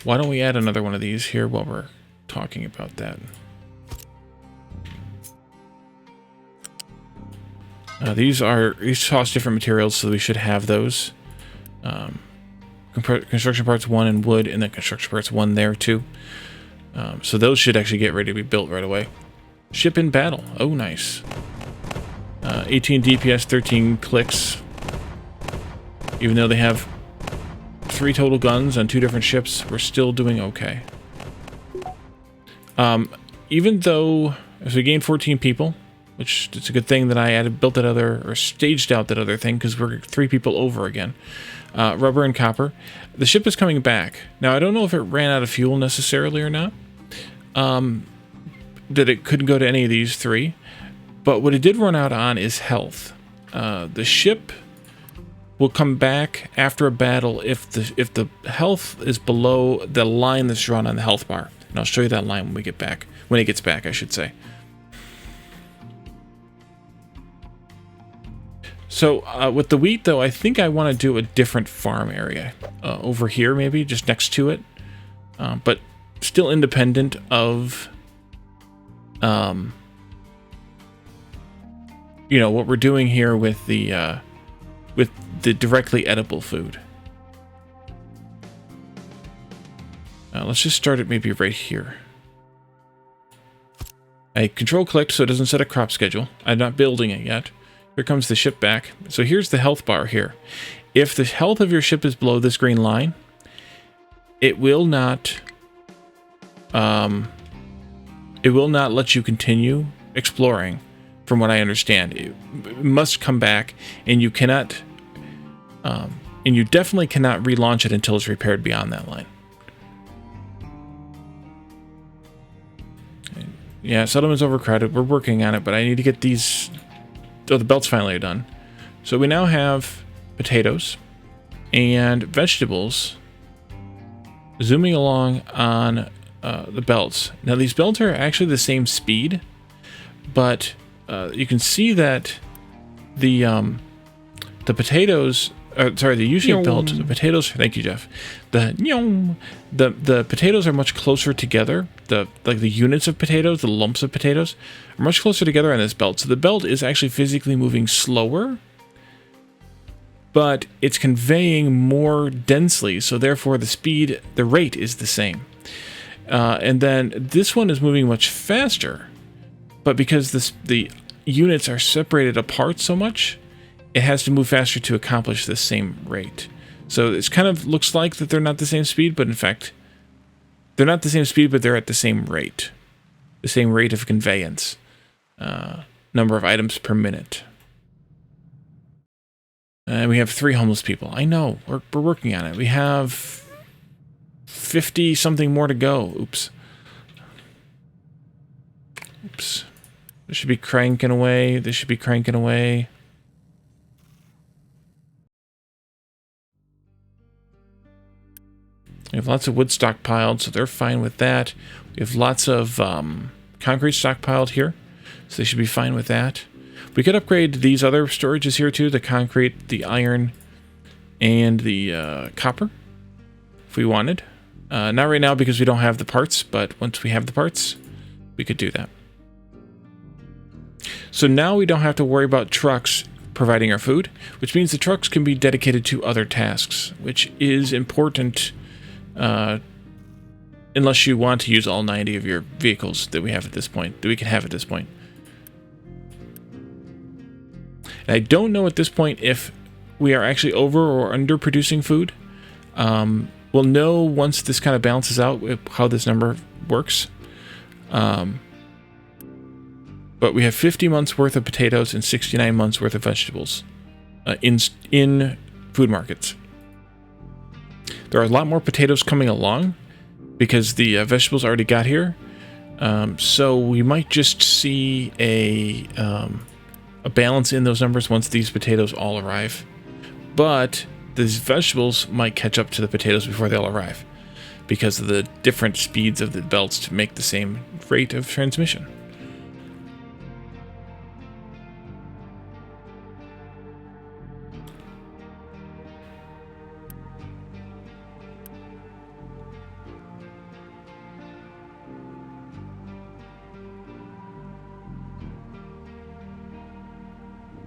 Why don't we add another one of these here while we're talking about that? These cost different materials, so we should have those. Construction parts 1 and wood, and then construction parts 1 there too. So those should actually get ready to be built right away. Ship in battle. Oh, nice. 18 DPS, 13 clicks. Even though they have 3 total guns on 2 different ships, we're still doing okay. Even though, as we gained 14 people, which it's a good thing that I built that other, or staged out that other thing, because we're 3 people over again. Rubber and copper. The ship is coming back. Now, I don't know if it ran out of fuel necessarily or not. That it couldn't go to any of these 3. But what it did run out on is health. The ship will come back after a battle if the health is below the line that's drawn on the health bar. And I'll show you that line when we get back. When it gets back, I should say. So with the wheat, though, I think I want to do a different farm area over here, maybe just next to it, but still independent of, you know, what we're doing here with the directly edible food. Let's just start it maybe right here. I control-clicked so it doesn't set a crop schedule. I'm not building it yet. Here comes the ship back. So here's the health bar here. If the health of your ship is below this green line, it will not let you continue exploring, from what I understand. It must come back, and you cannot, and you definitely cannot relaunch it until it's repaired beyond that line. Yeah, settlement's overcrowded. We're working on it, but I need to get these... Oh, the belts finally are done. So we now have potatoes and vegetables zooming along on the belts. Now, these belts are actually the same speed, but you can see that the potatoes... sorry, the U-shaped belt, the potatoes... Thank you, Jeff. The potatoes are much closer together. The units of potatoes, the lumps of potatoes, are much closer together on this belt. So the belt is actually physically moving slower, but it's conveying more densely. So therefore, the rate is the same. And then this one is moving much faster, but because the units are separated apart so much, it has to move faster to accomplish the same rate. So it's kind of looks like that they're not the same speed, but in fact, they're not the same speed, but they're at the same rate. The same rate of conveyance. Number of items per minute. And we have 3 homeless people. I know, we're working on it. We have 50 something more to go. Oops. This should be cranking away. This should be cranking away. We have lots of wood stockpiled, so they're fine with that. We have lots of concrete stockpiled here, so they should be fine with that. We could upgrade these other storages here too, the concrete, the iron, and the copper, if we wanted. Not right now because we don't have the parts, but once we have the parts, we could do that. So now we don't have to worry about trucks providing our food, which means the trucks can be dedicated to other tasks, which is important unless you want to use all 90 of your vehicles that we have at this point, that we can have at this point. And I don't know at this point if we are actually over or under producing food. We'll know once this kind of balances out how this number works. But we have 50 months worth of potatoes and 69 months worth of vegetables in food markets. There are a lot more potatoes coming along because the vegetables already got here. So we might just see a balance in those numbers once these potatoes all arrive. But these vegetables might catch up to the potatoes before they all arrive because of the different speeds of the belts to make the same rate of transmission.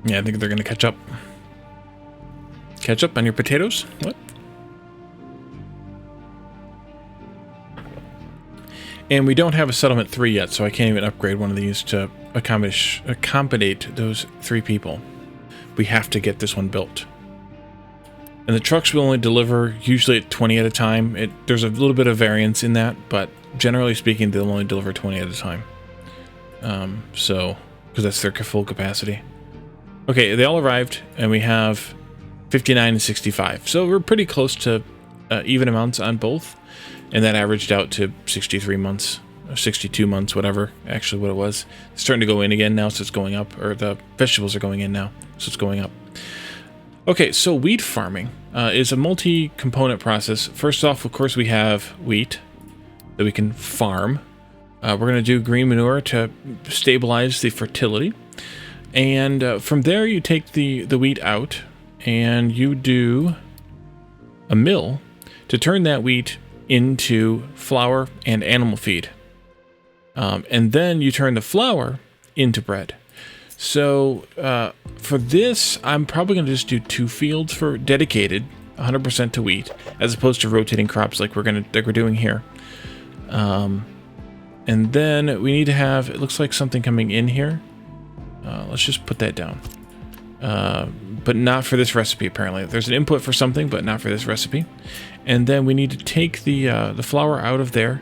Yeah, I think they're going to catch up. Catch up on your potatoes? What? And we don't have a settlement 3 yet, so I can't even upgrade one of these to accommodate those 3 people. We have to get this one built. And the trucks will only deliver usually at 20 at a time. There's a little bit of variance in that, but generally speaking, they'll only deliver 20 at a time. Because that's their full capacity. Okay, they all arrived, and we have 59 and 65. So we're pretty close to even amounts on both, and that averaged out to 63 months, or 62 months, whatever, actually what it was. It's starting to go in again now, so it's going up, or the vegetables are going in now, so it's going up. Okay, so wheat farming is a multi-component process. First off, of course, we have wheat that we can farm. We're going to do green manure to stabilize the fertility. And from there, you take the wheat out, and you do a mill to turn that wheat into flour and animal feed. And then you turn the flour into bread. So for this, I'm probably going to just do 2 fields for dedicated 100% to wheat, as opposed to rotating crops like we're doing here. And then we need to have, it looks like something coming in here. Let's just put that down. But not for this recipe, apparently. There's an input for something, but not for this recipe. And then we need to take the flour out of there.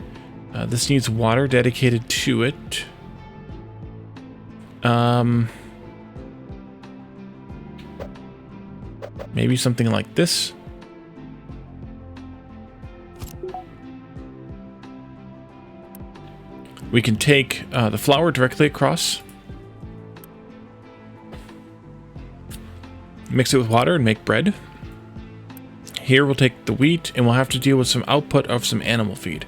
This needs water dedicated to it. Maybe something like this. We can take the flour directly across. Mix it with water and make bread. Here we'll take the wheat and we'll have to deal with some output of some animal feed.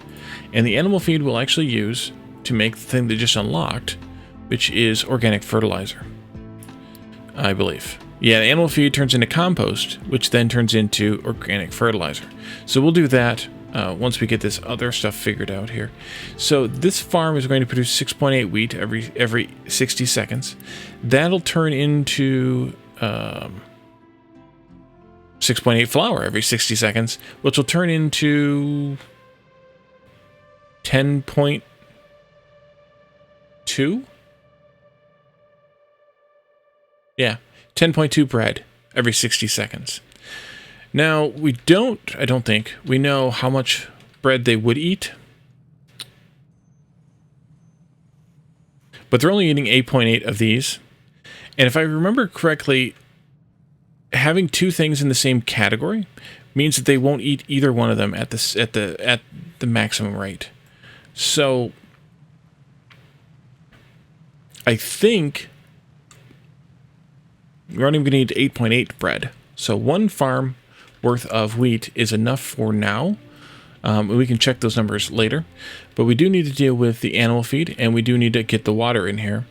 And the animal feed we'll actually use to make the thing that just unlocked, which is organic fertilizer, I believe. Yeah, the animal feed turns into compost, which then turns into organic fertilizer. So we'll do that once we get this other stuff figured out here. So this farm is going to produce 6.8 wheat every 60 seconds. That'll turn into 6.8 flour every 60 seconds, which will turn into 10.2? Yeah, 10.2 bread every 60 seconds. Now, I don't think, we know how much bread they would eat. But they're only eating 8.8 of these. And if I remember correctly, having 2 things in the same category means that they won't eat either one of them at the maximum rate. So I think we're only going to need 8.8 bread. So 1 farm worth of wheat is enough for now. We can check those numbers later, but we do need to deal with the animal feed, and we do need to get the water in here.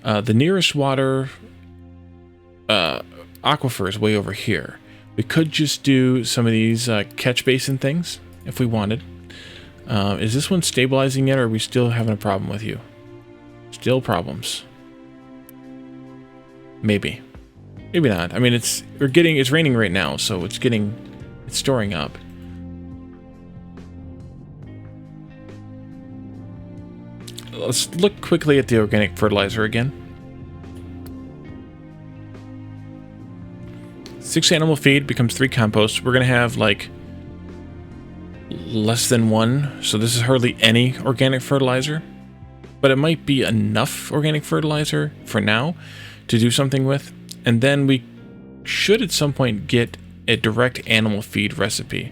The nearest water aquifer is way over here. We could just do some of these catch basin things if we wanted. Is this one stabilizing yet, or are we still having a problem with you? Still problems. Maybe. Maybe not. I mean, it's raining right now, so it's storing up. Let's look quickly at the organic fertilizer again. 6 animal feed becomes 3 compost. We're gonna have like less than 1, so this is hardly any organic fertilizer, but it might be enough organic fertilizer for now to do something with, and then we should at some point get a direct animal feed recipe.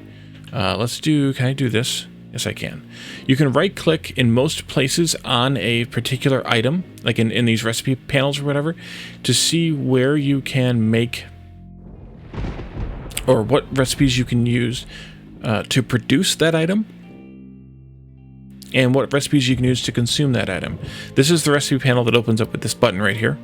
Can I do this? Yes, I can. You can right click in most places on a particular item, like in these recipe panels or whatever, to see where you can make, or what recipes you can use to produce that item, and what recipes you can use to consume that item. This is the recipe panel that opens up with this button right here.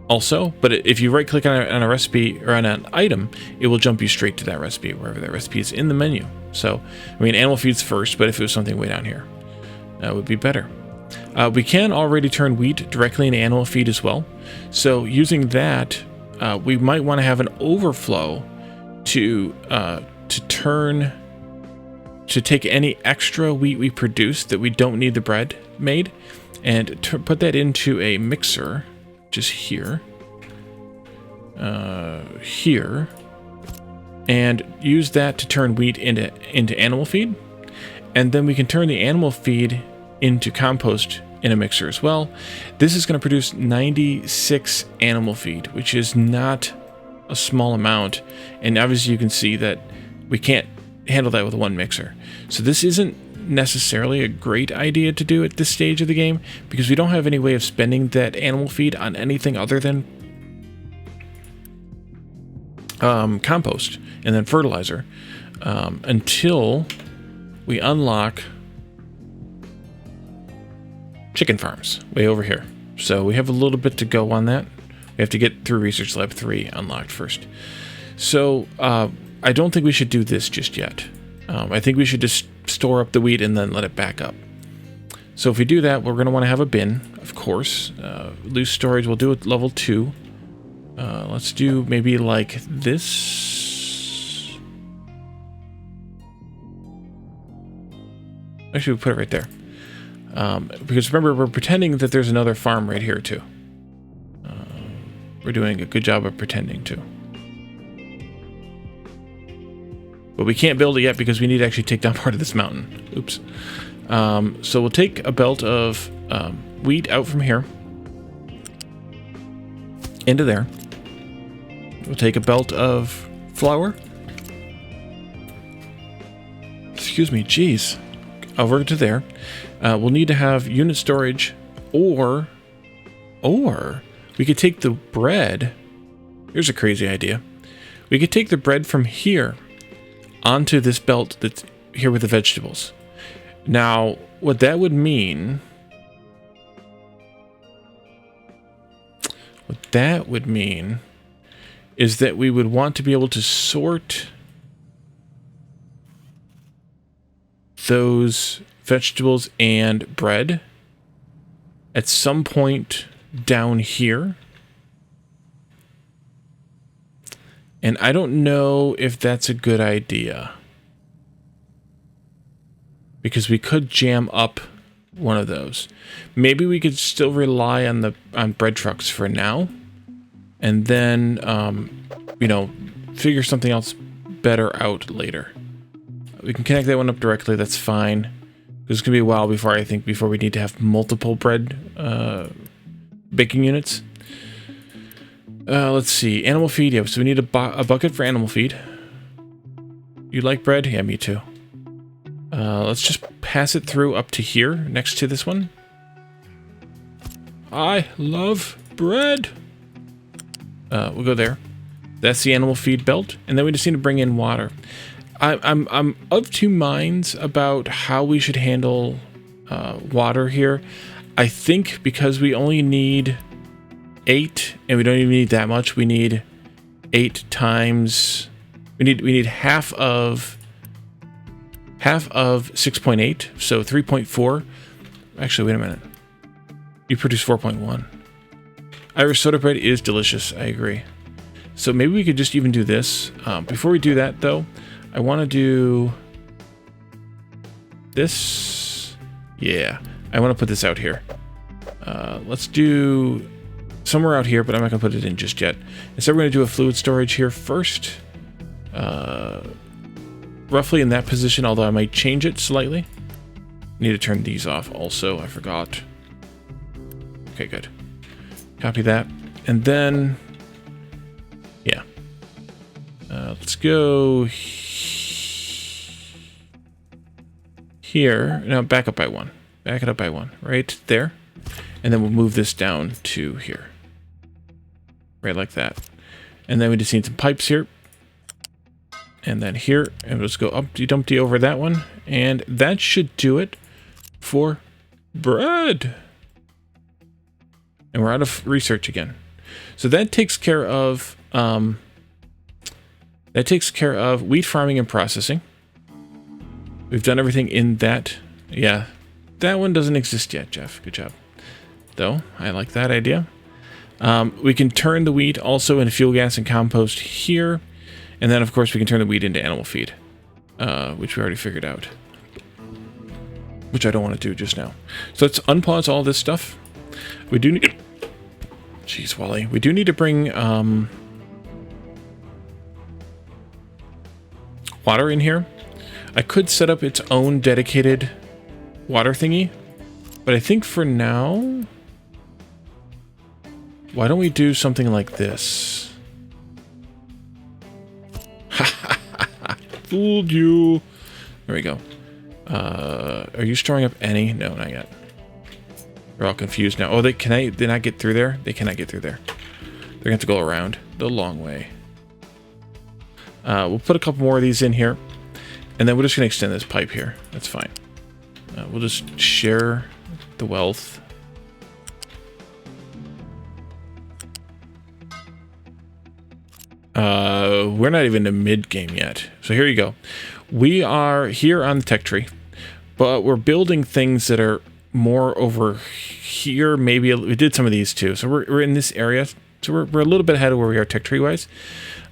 Also, but if you right click on a recipe or on an item, it will jump you straight to that recipe, wherever that recipe is in the menu. So, I mean, animal feed's first, but if it was something way down here, that would be better. We can already turn wheat directly into animal feed as well. So using that, we might want to have an overflow to take any extra wheat we produce that we don't need the bread made, and put that into a mixer, just here, and use that to turn wheat into animal feed, and then we can turn the animal feed into compost in a mixer as well. This is going to produce 96 animal feed, which is not a small amount, and obviously you can see that we can't handle that with one mixer. So this isn't necessarily a great idea to do at this stage of the game, because we don't have any way of spending that animal feed on anything other than compost and then fertilizer until we unlock chicken farms way over here. So we have a little bit to go on that. We have to get through Research Lab 3 unlocked first. So I don't think we should do this just yet. I think we should just store up the wheat and then let it back up. So if we do that, we're going to want to have a bin, of course. Loose storage, we'll do it level 2. Let's do maybe like this. Actually, we'll put it right there. Because remember, we're pretending that there's another farm right here too. We're doing a good job of pretending to. But we can't build it yet because we need to actually take down part of this mountain. Oops. So we'll take a belt of wheat out from here into there. We'll take a belt of flour. Excuse me, geez. Over to there. We'll need to have unit storage, or we could take the bread. Here's a crazy idea. We could take the bread from here onto this belt that's here with the vegetables. Now, what that would mean is that we would want to be able to sort those vegetables and bread at some point down here. And I don't know if that's a good idea, because we could jam up one of those. Maybe we could still rely on bread trucks for now, and then figure something else better out later. We can connect that one up directly. That's fine. It's gonna be a while before we need to have multiple bread baking units. Let's see. Animal feed. Yeah, so we need a bucket for animal feed. You like bread? Yeah, me too. Let's just pass it through up to here, next to this one. I love bread. We'll go there. That's the animal feed belt. And then we just need to bring in water. I'm of two minds about how we should handle water here. I think because we only need 8, and we don't even need that much. We need 8 times. We need half of 6.8, so 3.4. Actually, wait a minute. You produce 4.1. Irish soda bread is delicious. I agree. So maybe we could just even do this. Before we do that, though, I want to do this. Yeah, I want to put this out here. Let's do somewhere out here, but I'm not going to put it in just yet. Instead, we're going to do a fluid storage here first. Roughly in that position, although I might change it slightly. Need to turn these off also. I forgot. Okay, good. Copy that. And then, yeah. Let's go here. Now back up by 1. Back it up by 1. Right there. And then we'll move this down to here. Right like that. And then we just need some pipes here. And then here. And we'll just go Humpty Dumpty over that one. And that should do it for bread. And we're out of research again. So that takes care of wheat farming and processing. We've done everything in that. Yeah. That one doesn't exist yet, Jeff. Good job. Though, I like that idea. We can turn the wheat also into fuel gas and compost here. And then, of course, we can turn the wheat into animal feed. Which we already figured out. Which I don't want to do just now. So let's unpause all this stuff. We do need... Jeez, Wally. We do need to bring water in here. I could set up its own dedicated water thingy. But I think for now... Why don't we do something like this? Fooled you. There we go. Are you storing up any? No, not yet. They're all confused now. Oh, they not get through there? They cannot get through there. They're gonna have to go around the long way. We'll put a couple more of these in here. And then we're just gonna extend this pipe here. That's fine. We'll just share the wealth. We're not even in mid-game yet. So here you go. We are here on the tech tree, but we're building things that are more over here. Maybe we did some of these too. So we're in this area. So we're a little bit ahead of where we are tech tree-wise.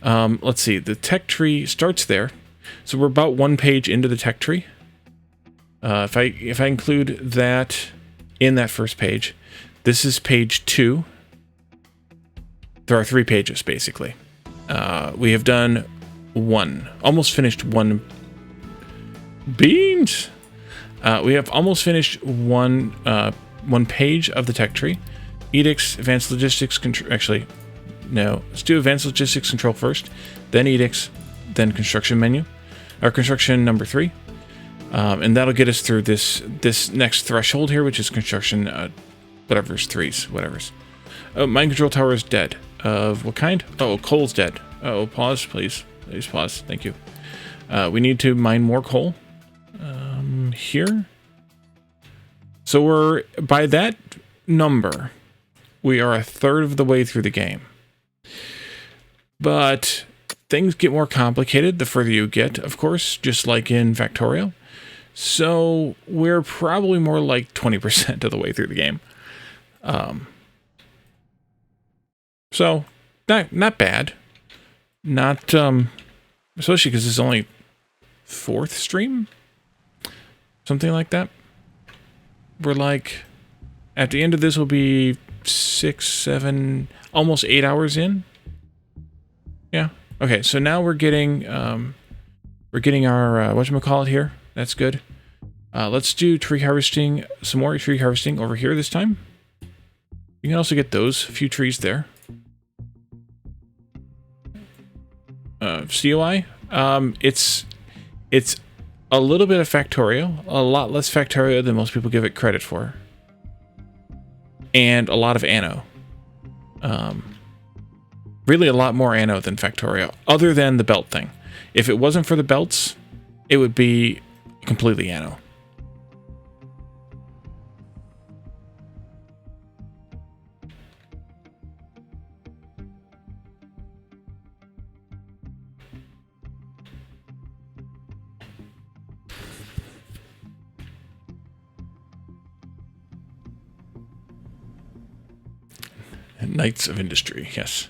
Let's see. The tech tree starts there. So we're about 1 page into the tech tree. If I include that in that first page, this is page 2. There are 3 pages, basically. We have done 1. Almost finished 1. Beans! We have almost finished one page of the tech tree. Edicts, advanced logistics control. Actually, no. Let's do advanced logistics control first. Then edicts. Then construction menu. Or construction number 3. And that'll get us through this next threshold here, which is construction, whatever's 3s, whatever's. Oh, mine control tower is dead. Of what kind? Oh, coal's dead. Oh, pause, please. Please pause. Thank you. We need to mine more coal. Here. So we're, by that number, we are 1/3 of the way through the game. But things get more complicated the further you get, of course, just like in Factorio. So we're probably more like 20% of the way through the game. So not bad. Not especially because it's only 4th stream, something like that. We're like, at the end of this will be 6, 7, almost 8 hours in. Yeah. Okay. So now we're getting our whatchamacallit here. That's good. Let's do tree harvesting, some more tree harvesting over here this time. You can also get those few trees there. COI, it's a little bit of Factorio, a lot less Factorio than most people give it credit for, and a lot of Anno. Really a lot more Anno than Factorio, other than the belt thing. If it wasn't for the belts, it would be completely anno. Knights of Industry, yes.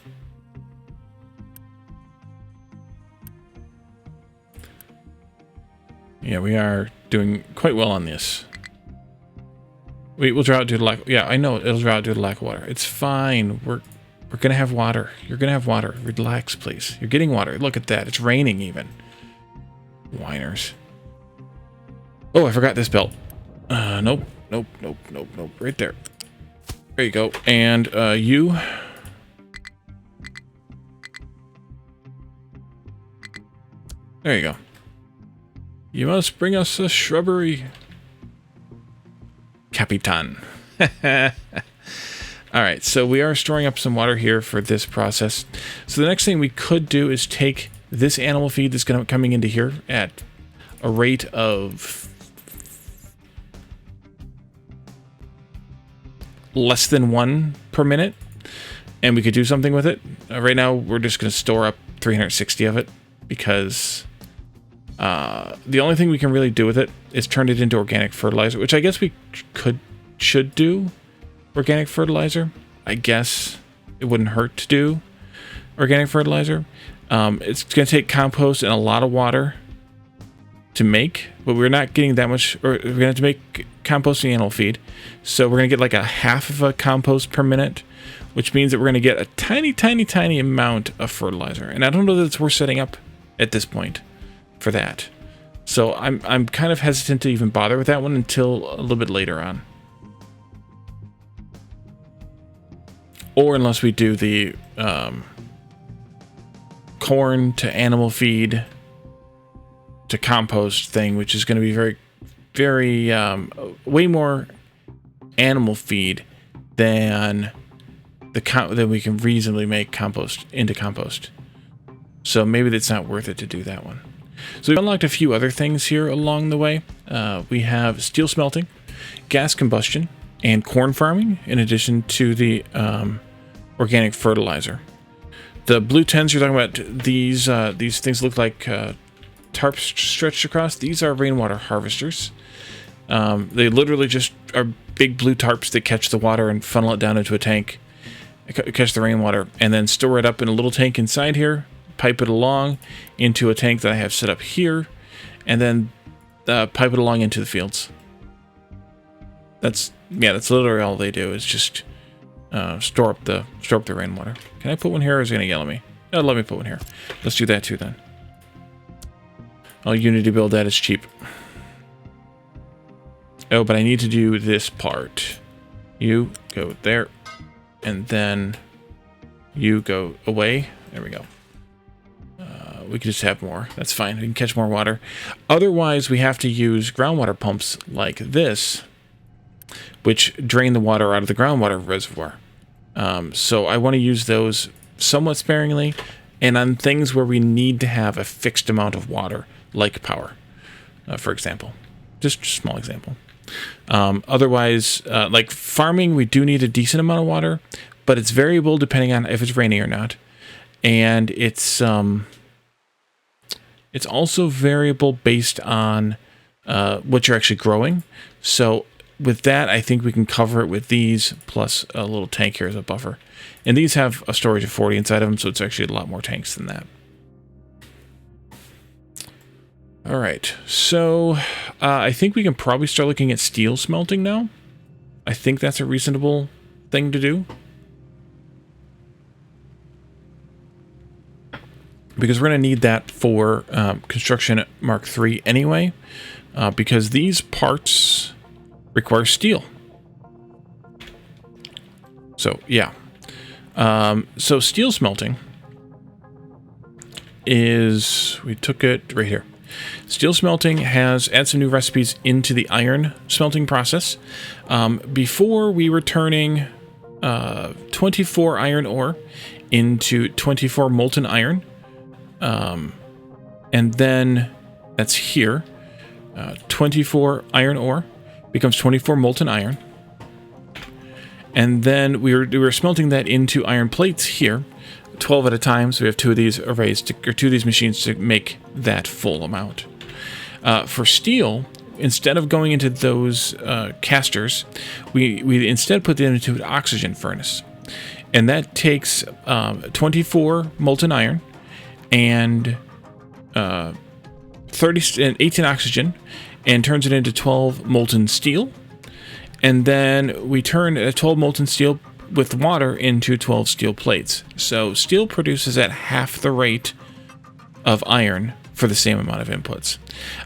Yeah, we are doing quite well on this. We'll draw out due to lack. Yeah, I know it'll draw out due to lack of water. It's fine. We're gonna have water. You're gonna have water. Relax, please. You're getting water. Look at that. It's raining even. Whiners. Oh, I forgot this belt. Nope. Right there. There you go. And you. There you go. You must bring us a shrubbery. Capitan. Alright, so we are storing up some water here for this process. So the next thing we could do is take this animal feed that's coming into here at a rate of less than 1 per minute, and we could do something with it. Right now, we're just going to store up 360 of it, because the only thing we can really do with it is turn it into organic fertilizer, which I guess we should do organic fertilizer. I guess it wouldn't hurt to do organic fertilizer. It's going to take compost and a lot of water to make, but we're not getting that much, or we're going to have to make compost and animal feed. So we're going to get like a half of a compost per minute, which means that we're going to get a tiny amount of fertilizer. And I don't know that it's worth setting up at this point for that. So I'm kind of hesitant to even bother with that one until a little bit later on. Or unless we do the corn to animal feed to compost thing, which is going to be very way more animal feed than than we can reasonably make compost into compost. So maybe that's not worth it to do that one. So we've unlocked a few other things here along the way. We have steel smelting, gas combustion, and corn farming, in addition to the organic fertilizer. The blue tins you're talking about, these things look like tarps stretched across. These are rainwater harvesters. They literally just are big blue tarps that catch the water and funnel it down into a tank, catch the rainwater, and then store it up in a little tank inside here, pipe it along into a tank that I have set up here, and then pipe it along into the fields. That's literally all they do, is just store up the rainwater. Can I put one here, or is it going to yell at me? Oh, let me put one here. Let's do that too then. Oh, Unity build that is cheap. Oh, but I need to do this part. You go there, and then you go away. There we go. We could just have more. That's fine. We can catch more water. Otherwise, we have to use groundwater pumps like this, which drain the water out of the groundwater reservoir. So I want to use those somewhat sparingly, and on things where we need to have a fixed amount of water, like power, for example. Just a small example. Otherwise, like farming, we do need a decent amount of water, but it's variable depending on if it's raining or not. And it's also variable based on what you're actually growing. So with that, I think we can cover it with these, plus a little tank here as a buffer. And these have a storage of 40 inside of them, so it's actually a lot more tanks than that. All right, so I think we can probably start looking at steel smelting now. I think that's a reasonable thing to do, because we're going to need that for Construction Mark III anyway, because these parts require steel. So, yeah. So steel smelting is, we took it right here. Steel smelting has added some new recipes into the iron smelting process. Before, we were turning 24 iron ore into 24 molten iron. And then That's here. 24 iron ore becomes 24 molten iron. And then we were smelting that into iron plates here, 12 at a time. So we have two of these arrays, or two of these machines to make that full amount. For steel, instead of going into those casters, we instead put them into an oxygen furnace. And that takes 24 molten iron and 18 oxygen and turns it into 12 molten steel. And then we turn 12 molten steel with water into 12 steel plates. So steel produces at half the rate of iron for the same amount of inputs.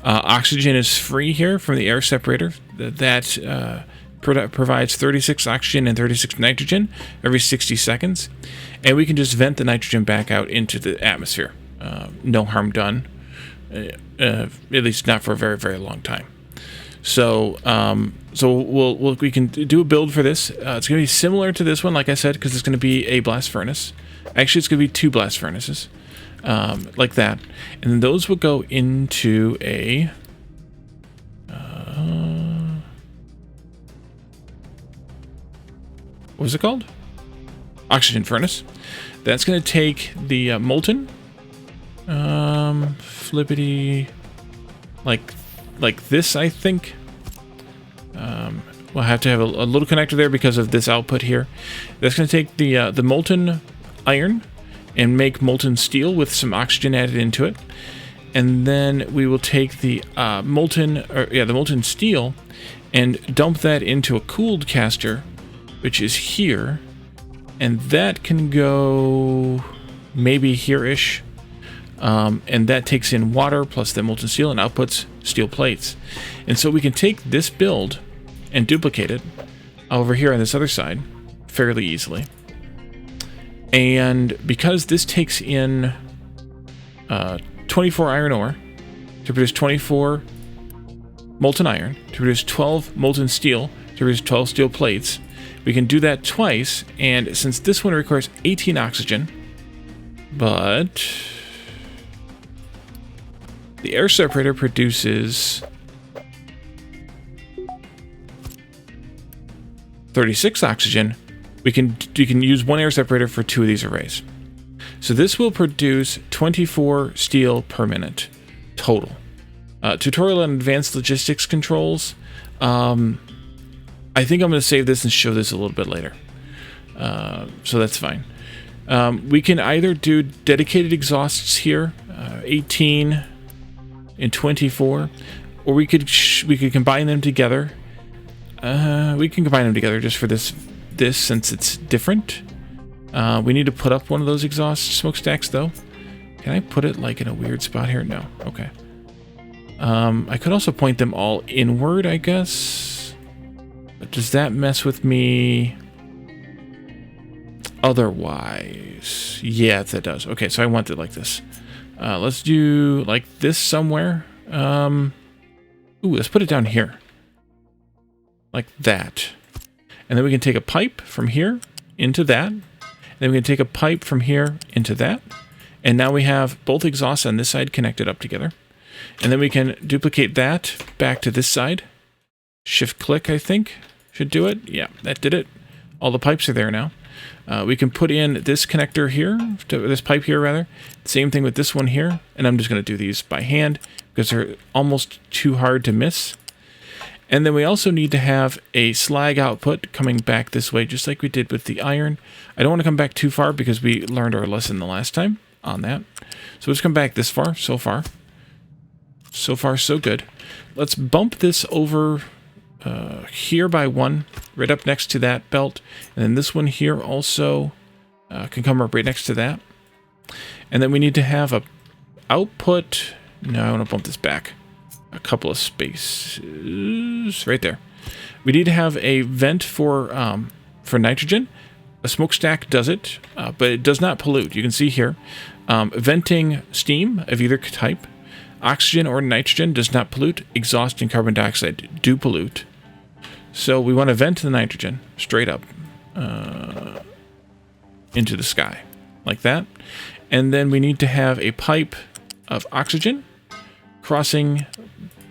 Oxygen is free here from the air separator. That provides 36 oxygen and 36 nitrogen every 60 seconds. And we can just vent the nitrogen back out into the atmosphere. No harm done, at least not for a very, very long time. So, we can do a build for this. It's going to be similar to this one, like I said, because it's going to be a blast furnace. Actually, it's going to be 2 blast furnaces, like that. And then those will go into a... what was it called? Oxygen furnace. That's going to take the molten, flippity, like this, I think. We'll have to have a little connector there because of this output here. That's going to take the molten iron and make molten steel with some oxygen added into it. And then we will take the molten steel and dump that into a cooled caster, which is here. And that can go maybe here-ish. And that takes in water plus the molten steel and outputs steel plates. And so we can take this build and duplicate it over here on this other side fairly easily. And because this takes in 24 iron ore to produce 24 molten iron, to produce 12 molten steel, to produce 12 steel plates, we can do that twice. And since this one requires 18 oxygen, but the air separator produces 36 oxygen, we can use one air separator for 2 of these arrays. So this will produce 24 steel per minute total. Tutorial on advanced logistics controls. I think I'm going to save this and show this a little bit later. So that's fine. We can either do dedicated exhausts here, 18 and 24, or we could combine them together. We can combine them together just for this since it's different. We need to put up one of those exhaust smokestacks though. Can I put it like in a weird spot here? No. Okay. I could also point them all inward, I guess. But does that mess with me otherwise? Yeah, that does. Okay, so I want it like this. Let's do like this somewhere. Ooh, let's put it down here. Like that. And then we can take a pipe from here into that. And then we can take a pipe from here into that. And now we have both exhausts on this side connected up together. And then we can duplicate that back to this side. Shift click, I think, should do it. Yeah, that did it. All the pipes are there now. We can put in this connector here, this pipe here rather. Same thing with this one here. And I'm just going to do these by hand because they're almost too hard to miss. And then we also need to have a slag output coming back this way, just like we did with the iron. I don't want to come back too far because we learned our lesson the last time on that. So let's come back this far, so far. So far, so good. Let's bump this over here by 1, right up next to that belt. And then this one here also can come up right next to that. And then we need to have a output. No, I want to bump this back a couple of spaces right there. We need to have a vent for nitrogen. A smokestack does it, but it does not pollute. You can see here, venting steam of either type. Oxygen or nitrogen does not pollute. Exhaust and carbon dioxide do pollute. So we want to vent the nitrogen straight up into the sky, like that. And then we need to have a pipe of oxygen crossing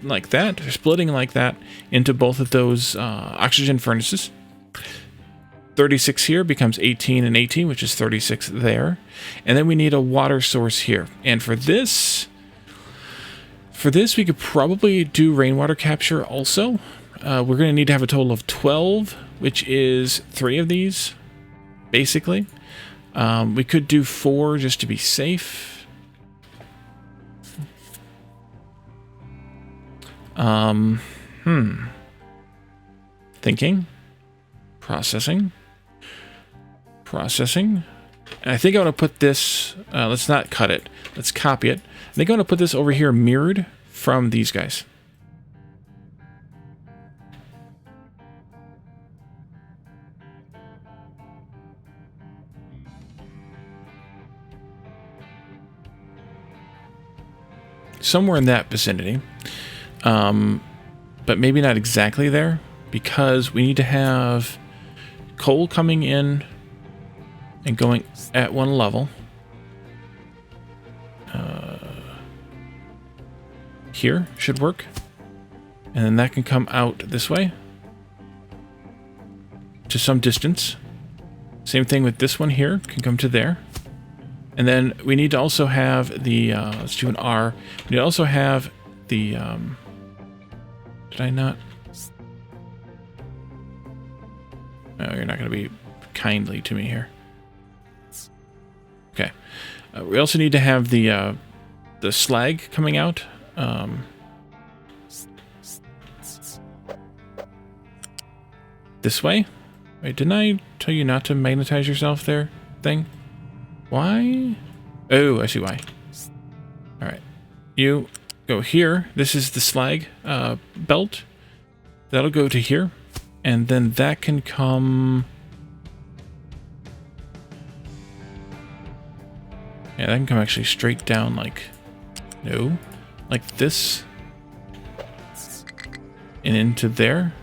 like that, or splitting like that into both of those oxygen furnaces. 36 here becomes 18 and 18, which is 36 there. And then we need a water source here. And for this we could probably do rainwater capture also. We're going to need to have a total of 12, which is 3 of these, basically. We could do 4 just to be safe. Thinking. Processing. And I think I want to put this, let's not cut it. Let's copy it. I think I want to put this over here mirrored from these guys. Somewhere in that vicinity. But maybe not exactly there, because we need to have coal coming in and going at one level. Here should work. And then that can come out this way to some distance. Same thing with this one here, can come to there. And then we need to also have the, let's do an R. We need to also have the, did I not? Oh, you're not going to be kindly to me here. Okay. We also need to have the slag coming out. This way. Wait, didn't I tell you not to magnetize yourself there, thing? Why? Oh, I see why. Alright. You go here. This is the slag belt. That'll go to here. And then that can come... Yeah, that can come actually straight down like... No. Like this. And into there.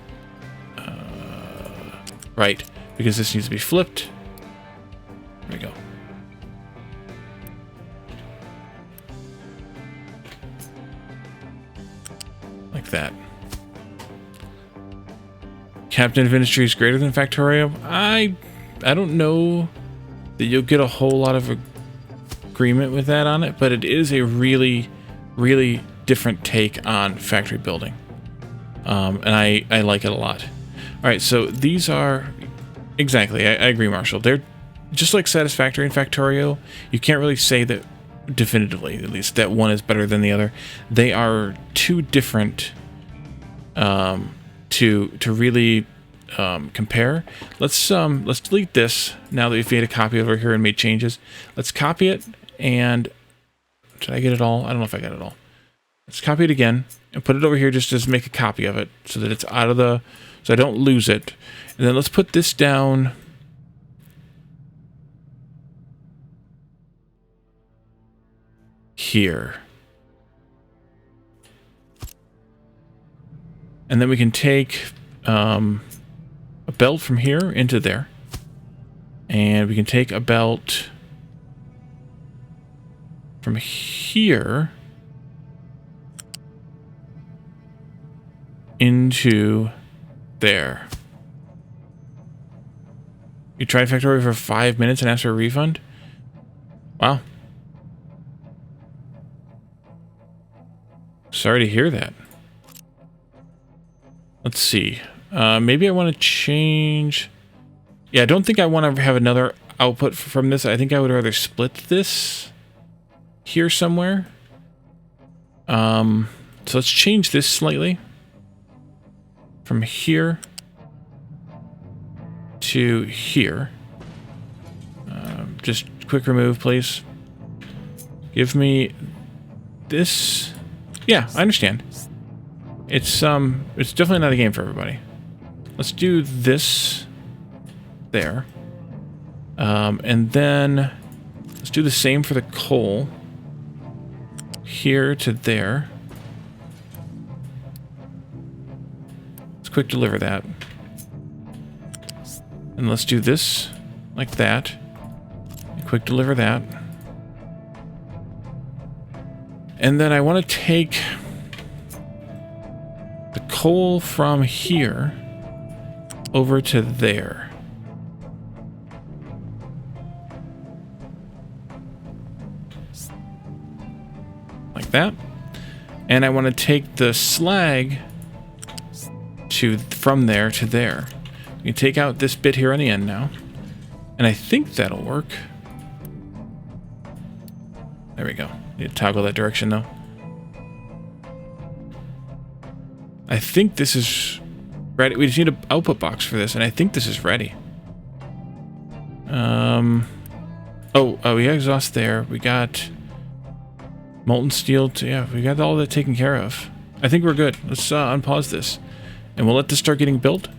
Right. Because this needs to be flipped. There we go. Like that. Captain of Industry is greater than Factorio. I don't know that you'll get a whole lot of agreement with that on it, but it is a really, really different take on factory building. And I like it a lot. Alright, so these are... Exactly, I agree, Marshall. They're just like Satisfactory and Factorio. You can't really say that definitively, at least, that one is better than the other. They are too different to really compare. Let's delete this now that we've made a copy over here and made changes. Let's copy it, and did I get it all? I don't know if I got it all. Let's copy it again and put it over here just to make a copy of it so that it's out of the... So I don't lose it. And then let's put this down here. And then we can take a belt from here into there. And we can take a belt from here into there. You tried Factorio for 5 minutes and asked for a refund? Wow. Sorry to hear that. Let's see. Maybe I want to change... Yeah, I don't think I want to have another output from this. I think I would rather split this here somewhere. So let's change this slightly. From here to here. Just quick remove, please. Give me this. Yeah, I understand. It's definitely not a game for everybody. Let's do this there. And then let's do the same for the coal. Here to there. Let's quick deliver that. And let's do this like that. And quick deliver that. And then I want to take the coal from here over to there. Like that. And I want to take the slag from there to there. You take out this bit here on the end now. And I think that'll work. There we go. Need to toggle that direction though. I think this is ready. We just need an output box for this, and I think this is ready. Oh, we got exhaust there. We got molten steel. Yeah, we got all that taken care of. I think we're good. Let's unpause this, and we'll let this start getting built.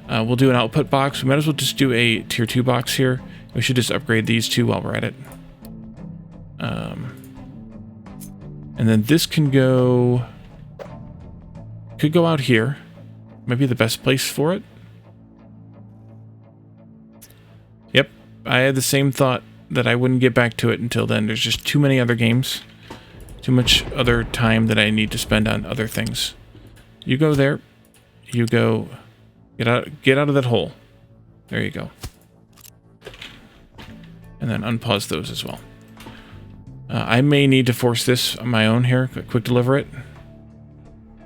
We'll do an output box. We might as well just do a tier 2 box here. We should just upgrade these two while we're at it. And then this can go... Could go out here. Might be the best place for it. Yep. I had the same thought that I wouldn't get back to it until then. There's just too many other games. Too much other time that I need to spend on other things. You go there. You go... Get out of that hole. There you go. And then unpause those as well. I may need to force this on my own here. Quick deliver it.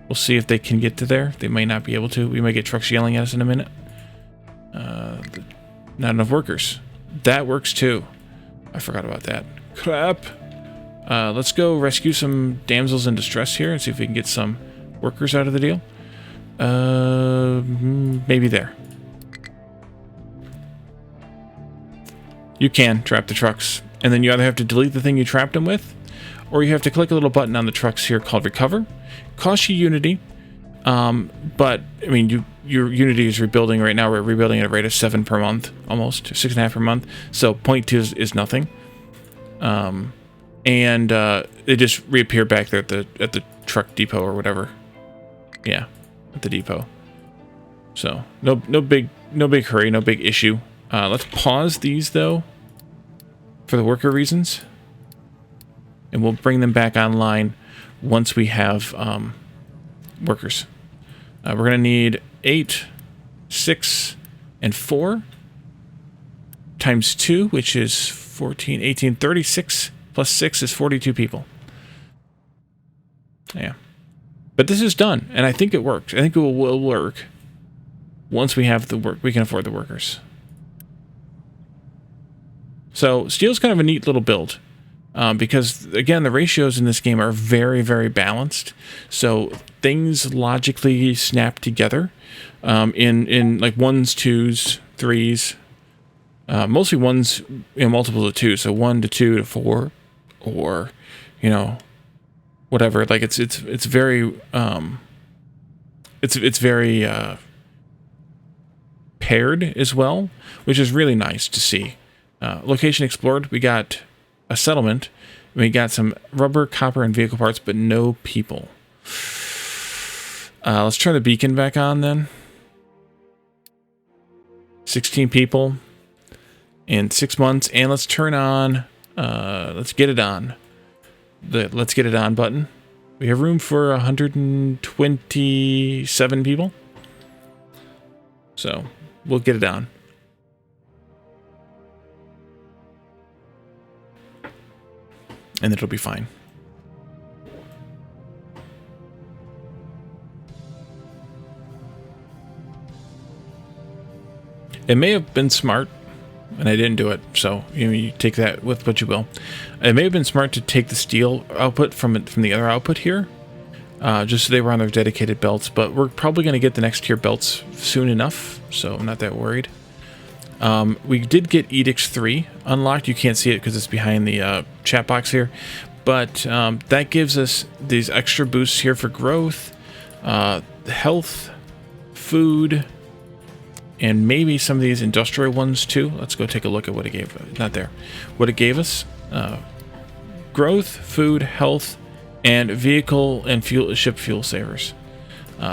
We'll see if they can get to there. They may not be able to. We might get trucks yelling at us in a minute. Not enough workers. That works too. I forgot about that. Crap. Let's go rescue some damsels in distress here and see if we can get some workers out of the deal. Maybe there. You can trap the trucks. And then you either have to delete the thing you trapped them with, or you have to click a little button on the trucks here called recover. Costs you Unity, but I mean, your Unity is rebuilding right now. We're rebuilding at a rate of 7 per month, almost 6.5 per month. So 0.2 is nothing, and they just reappear back there at the truck depot or whatever. Yeah, at the depot. So no big hurry, no big issue. Let's pause these though, for the worker reasons, and we'll bring them back online once we have workers. We're going to need 8, 6, and 4 times 2, which is 14, 18, 36, plus 6 is 42 people. Yeah. But this is done, and I think it works. I think it will work once we have the work. We can afford the workers. So steel's kind of a neat little build. Because, again, the ratios in this game are very, very balanced. So things logically snap together in like 1s, 2s, 3s. Mostly 1s in multiples of 2. So 1 to 2 to 4, or, you know, whatever. Like it's very it's very paired as well, which is really nice to see. Location explored. We got a settlement. We got some rubber, copper, and vehicle parts, but no people. Let's turn the beacon back on then. 16 people in 6 months, and let's turn on. Let's get it on. The let's get it on button. We have room for 127 people, so we'll get it on. And it'll be fine. It may have been smart, and I didn't do it, so you take that with what you will. It may have been smart to take the steel output from the other output here, just so they were on their dedicated belts, but we're probably going to get the next tier belts soon enough, so I'm not that worried. We did get Edicts 3 unlocked. You can't see it because it's behind the chat box here. But that gives us these extra boosts here for growth, health, food, and maybe some of these industrial ones too. Let's go take a look at what it gave. Not there. What it gave us. Growth, food, health, and vehicle and ship fuel savers.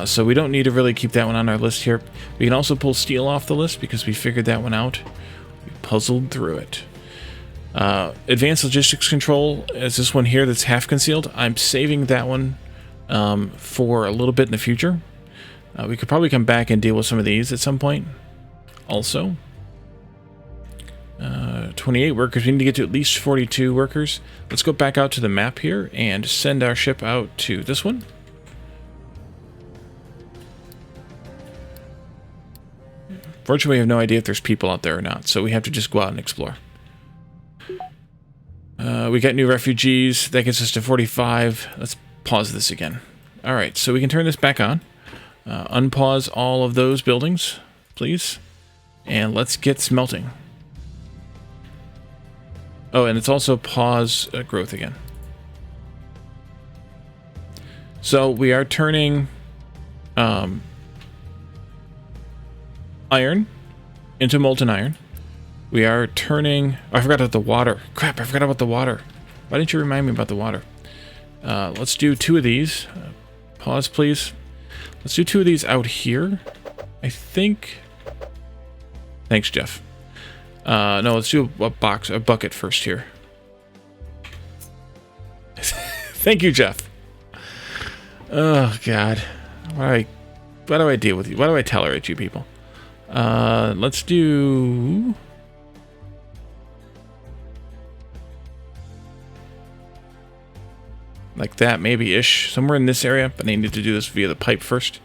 So we don't need to really keep that one on our list here. We can also pull steel off the list because we figured that one out. We puzzled through it. Advanced Logistics Control is this one here that's half concealed. I'm saving that one for a little bit in the future. We could probably come back and deal with some of these at some point. Also, 28 workers. We need to get to at least 42 workers. Let's go back out to the map here and send our ship out to this one. Fortunately, we have no idea if there's people out there or not, so we have to just go out and explore. We got new refugees. That gets us to 45. Let's pause this again. All right, so we can turn this back on. Unpause all of those buildings, please. And let's get smelting. Oh, and it's also pause growth again. So we are turning iron into molten iron. We are turning... Oh, I forgot about the water. Crap, I forgot about the water. Why didn't you remind me about the water? Let's do 2 of these. Pause, please. Let's do 2 of these out here. I think... Thanks, Jeff. No, let's do a bucket first here. Thank you, Jeff. Oh, God. Why do I deal with you? Why do I tolerate you people? Let's do... like that, maybe-ish. Somewhere in this area, but I need to do this via the pipe first.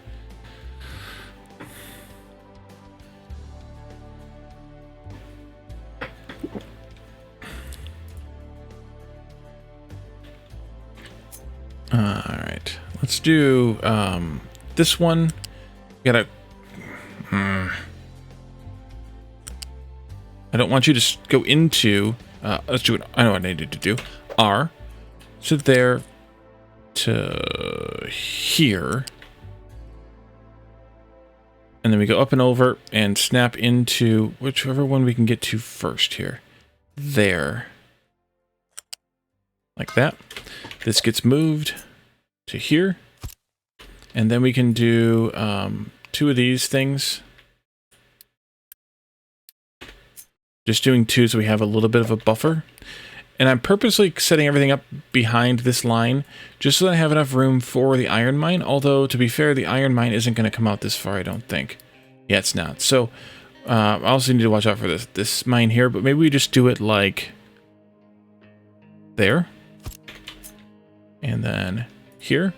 Alright. Let's do this one. We gotta... I don't want you to go into... let's do it. I know what I needed to do. R. So there to here. And then we go up and over and snap into whichever one we can get to first here. There. Like that. This gets moved to here. And then we can do 2 of these things. Just doing 2 so we have a little bit of a buffer. And I'm purposely setting everything up behind this line just so that I have enough room for the iron mine. Although, to be fair, the iron mine isn't going to come out this far, I don't think. Yeah, it's not. So, I also need to watch out for this mine here. But maybe we just do it like there. And then here.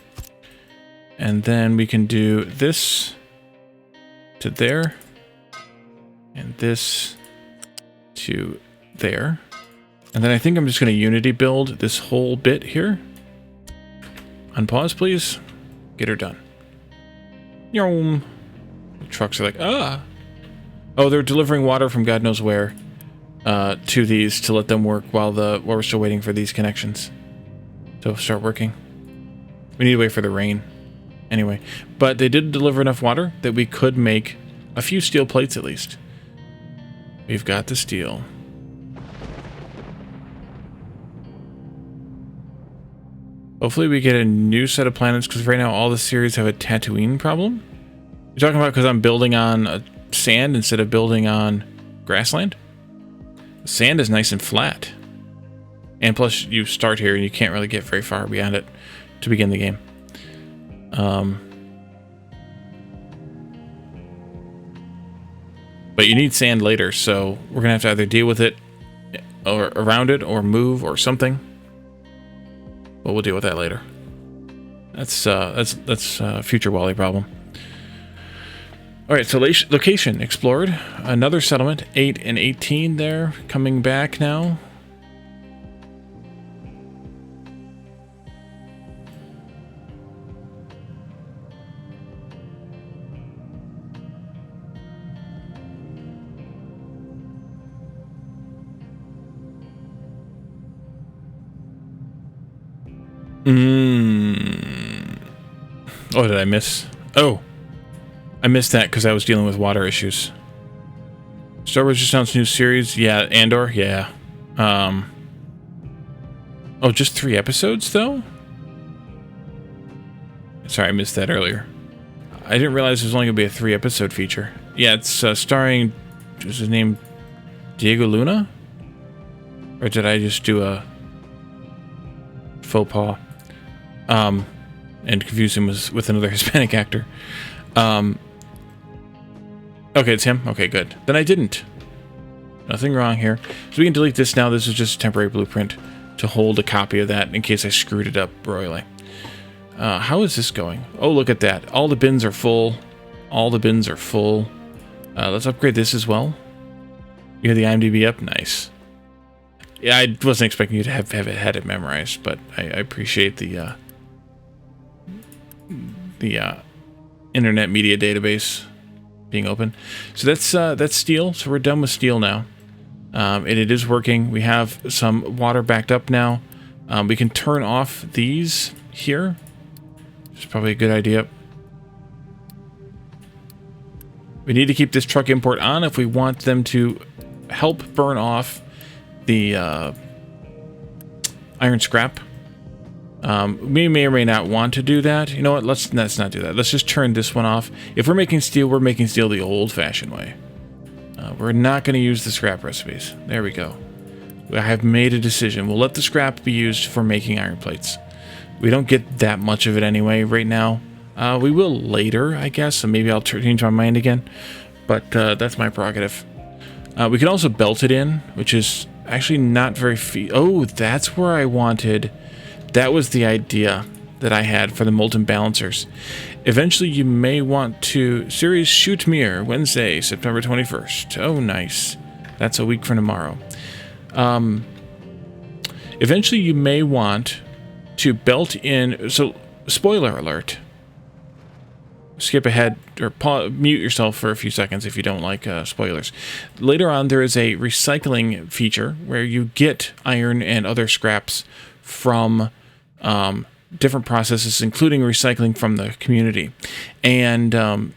And then we can do this to there. And this to there. And then I think I'm just going to Unity build this whole bit here. Unpause, please. Get her done. Yum. The trucks are like, ah. Oh, they're delivering water from God knows where to these to let them work while we're still waiting for these connections. So start working. We need to wait for the rain. Anyway, but they did deliver enough water that we could make a few steel plates at least. We've got the steel. Hopefully we get a new set of planets, because right now all the series have a Tatooine problem. You're talking about because I'm building on sand instead of building on grassland? The sand is nice and flat. And plus you start here and you can't really get very far beyond it to begin the game. But you need sand later, so we're going to have to either deal with it or around it or move or something. But we'll deal with that later. That's a future Wally problem. All right, so location explored. Another settlement, 8 and 18 there, coming back now. Oh, did I miss? Oh, I missed that because I was dealing with water issues. Star Wars just announced a new series. Yeah, Andor. Yeah. Oh, just 3 episodes though? Sorry, I missed that earlier. I didn't realize it was only going to be a 3-episode feature. Yeah, it's starring, what's his name? Diego Luna? Or did I just do a faux pas? And confuse him with another Hispanic actor. Okay, it's him? Okay, good. Then I didn't. Nothing wrong here. So we can delete this now. This is just a temporary blueprint to hold a copy of that in case I screwed it up royally. How is this going? Oh, look at that. All the bins are full. All the bins are full. Let's upgrade this as well. You have the IMDb up? Nice. Yeah, I wasn't expecting you to have it had it memorized, but I appreciate the Internet Media Database being open. So that's steel. So we're done with steel now. And it is working. We have some water backed up now. We can turn off these here. It's probably a good idea. We need to keep this truck import on if we want them to help burn off the iron scrap. We may or may not want to do that. You know what? Let's not do that. Let's just turn this one off. If we're making steel the old-fashioned way. We're not going to use the scrap recipes. There we go. I have made a decision. We'll let the scrap be used for making iron plates. We don't get that much of it anyway right now. We will later, I guess, so maybe I'll change my mind again. But that's my prerogative. We can also belt it in, which is actually not very oh, that's where I wanted. That was the idea that I had for the molten balancers. Eventually, you may want to... Series Shoot Mirror, Wednesday, September 21st. Oh, nice. That's a week from tomorrow. Eventually, you may want to belt in... So, spoiler alert. Skip ahead, or mute yourself for a few seconds if you don't like spoilers. Later on, there is a recycling feature where you get iron and other scraps from... different processes, including recycling from the community. And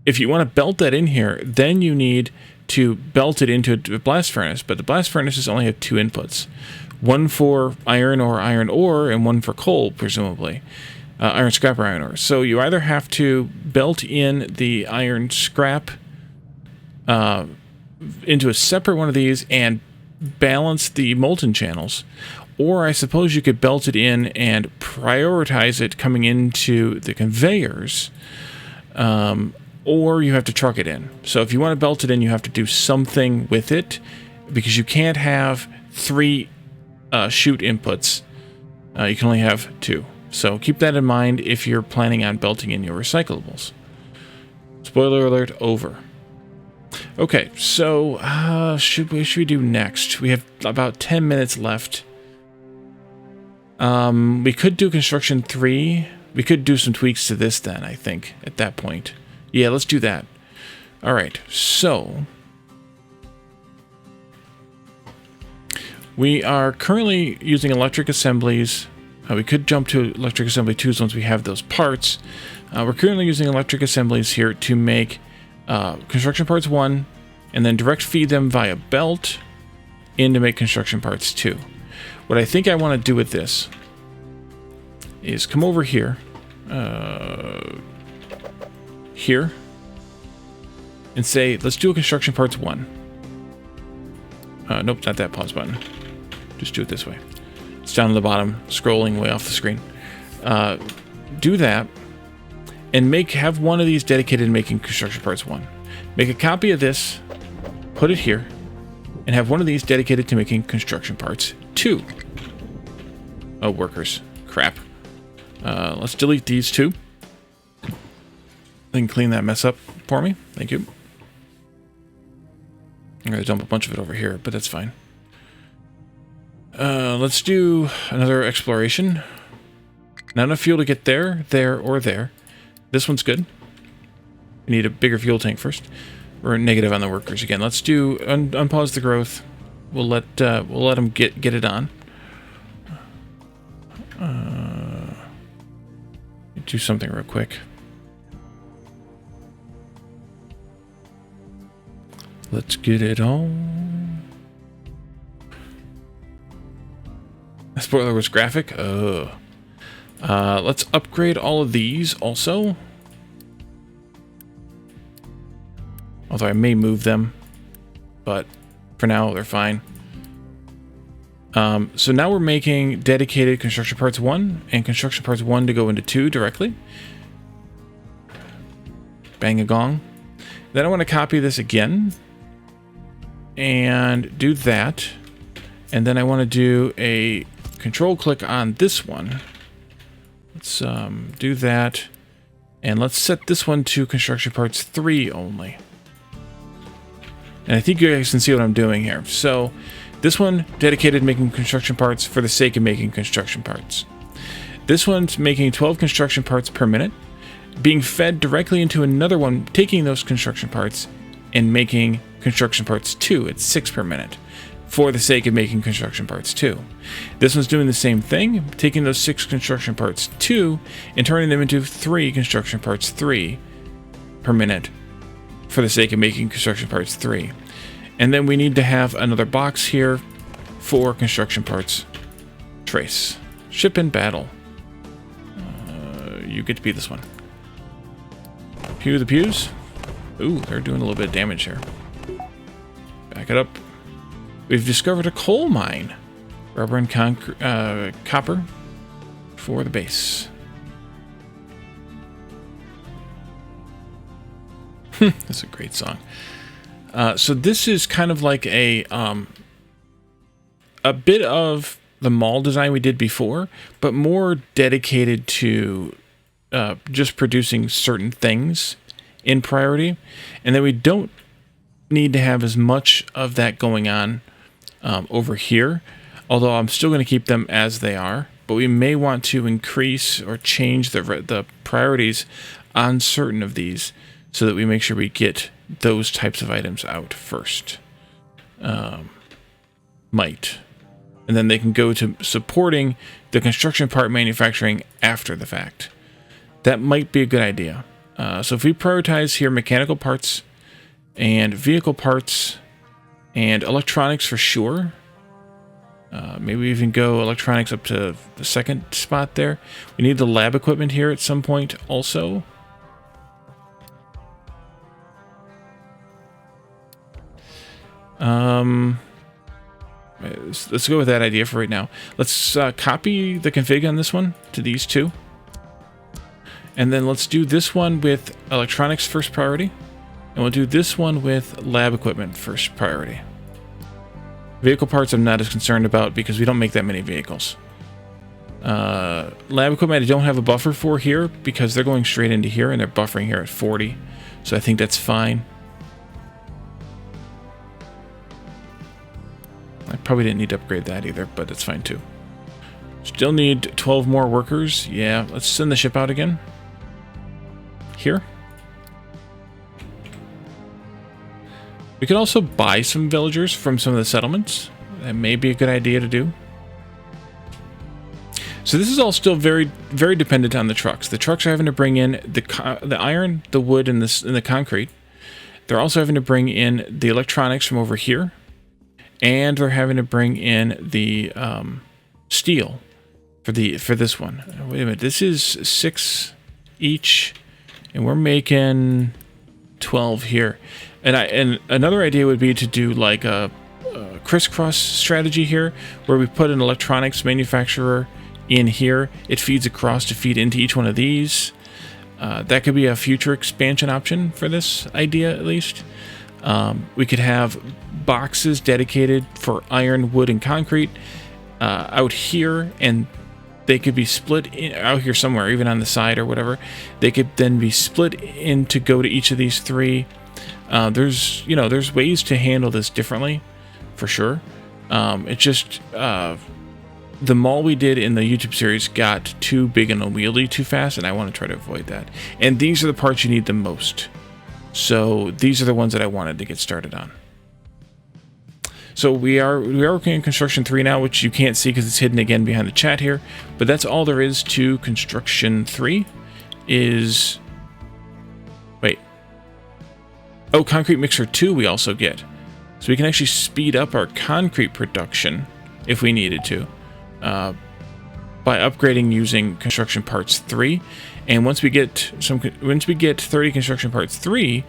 if you want to belt that in here, then you need to belt it into a blast furnace. But the blast furnaces only have two inputs. One for iron or iron ore, and one for coal, presumably. Iron scrap or iron ore. So you either have to belt in the iron scrap into a separate one of these and balance the molten channels, or I suppose you could belt it in and prioritize it coming into the conveyors, or you have to truck it in. So if you want to belt it in, you have to do something with it, because you can't have 3 chute inputs. You can only have 2. So keep that in mind if you're planning on belting in your recyclables. Spoiler alert, over. Okay, so should we do next? We have about 10 minutes left. We could do construction 3. We could do some tweaks to this then, I think, at that point. Yeah, let's do that. All right, so we are currently using electric assemblies. We could jump to electric assembly 2s once we have those parts. We're currently using electric assemblies here to make construction parts 1, and then direct feed them via belt in to make construction parts 2. What I think I want to do with this is come over here, and say, let's do a construction parts 1. Nope, not that pause button. Just do it this way. It's down at the bottom, scrolling way off the screen. Do that, and have one of these dedicated to making construction parts 1. Make a copy of this, put it here, and have one of these dedicated to making construction parts 2. Oh, workers. Crap. Let's delete these 2. Then clean that mess up for me. Thank you. I'm going to dump a bunch of it over here, but that's fine. Let's do another exploration. Not enough fuel to get there, or there. This one's good. We need a bigger fuel tank first. We're negative on the workers again. Let's do unpause the growth. We'll let them get it on. Do something real quick. Let's get it on. The spoiler was graphic. Let's upgrade all of these also. Although I may move them, but for now they're fine. So now we're making dedicated construction parts 1 and construction parts 1 to go into 2 directly. Bang a gong. Then I want to copy this again and do that. And then I want to do a control click on this one. Let's do that. And let's set this one to construction parts 3 only. And I think you guys can see what I'm doing here. So this one dedicated making construction parts for the sake of making construction parts. This one's making 12 construction parts per minute, being fed directly into another one, taking those construction parts and making construction parts 2 at 6 per minute for the sake of making construction parts 2. This one's doing the same thing, taking those 6 construction parts 2 and turning them into 3 construction parts 3 per minute for the sake of making construction parts 3. And then we need to have another box here for construction parts trace. Ship in battle. You get to be this one. Pew the pews. Ooh, they're doing a little bit of damage here. Back it up. We've discovered a coal mine. Rubber and copper for the base. That's a great song. So this is kind of like a bit of the mall design we did before, but more dedicated to just producing certain things in priority. And then we don't need to have as much of that going on over here, although I'm still going to keep them as they are, but we may want to increase or change the priorities on certain of these so that we make sure we get those types of items out first. Might. And then they can go to supporting the construction part manufacturing after the fact. That might be a good idea. So if we prioritize here mechanical parts and vehicle parts and electronics for sure. Maybe we even go electronics up to the second spot there. We need the lab equipment here at some point also. Let's go with that idea for right now. Let's copy the config on this one to these two. And then let's do this one with electronics first priority. And we'll do this one with lab equipment first priority. Vehicle parts I'm not as concerned about because we don't make that many vehicles. Lab equipment I don't have a buffer for here because they're going straight into here and they're buffering here at 40. So I think that's fine. I probably didn't need to upgrade that either, but that's fine too. Still need 12 more workers. Yeah, let's send the ship out again. Here. We could also buy some villagers from some of the settlements. That may be a good idea to do. So this is all still very, very dependent on the trucks. The trucks are having to bring in the iron, the wood, and the concrete. They're also having to bring in the electronics from over here. And they're having to bring in the steel for this one. Wait a minute, this is 6 each, and we're making 12 here. And another idea would be to do like a crisscross strategy here, where we put an electronics manufacturer in here. It feeds across to feed into each one of these. That could be a future expansion option for this idea, at least. We could have boxes dedicated for iron, wood, and concrete out here, and they could be split out here somewhere, even on the side or whatever. They could then be split in to go to each of these 3. There's ways to handle this differently, for sure. It just the mall we did in the YouTube series got too big and unwieldy too fast, and I want to try to avoid that. And these are the parts you need the most. So these are the ones that I wanted to get started on. So we are working on construction 3 now, which you can't see because it's hidden again behind the chat here. But that's all there is to construction 3. Is oh, concrete mixer 2 we also get. So we can actually speed up our concrete production if we needed to by upgrading using construction parts 3. And once we get 30 construction parts 3,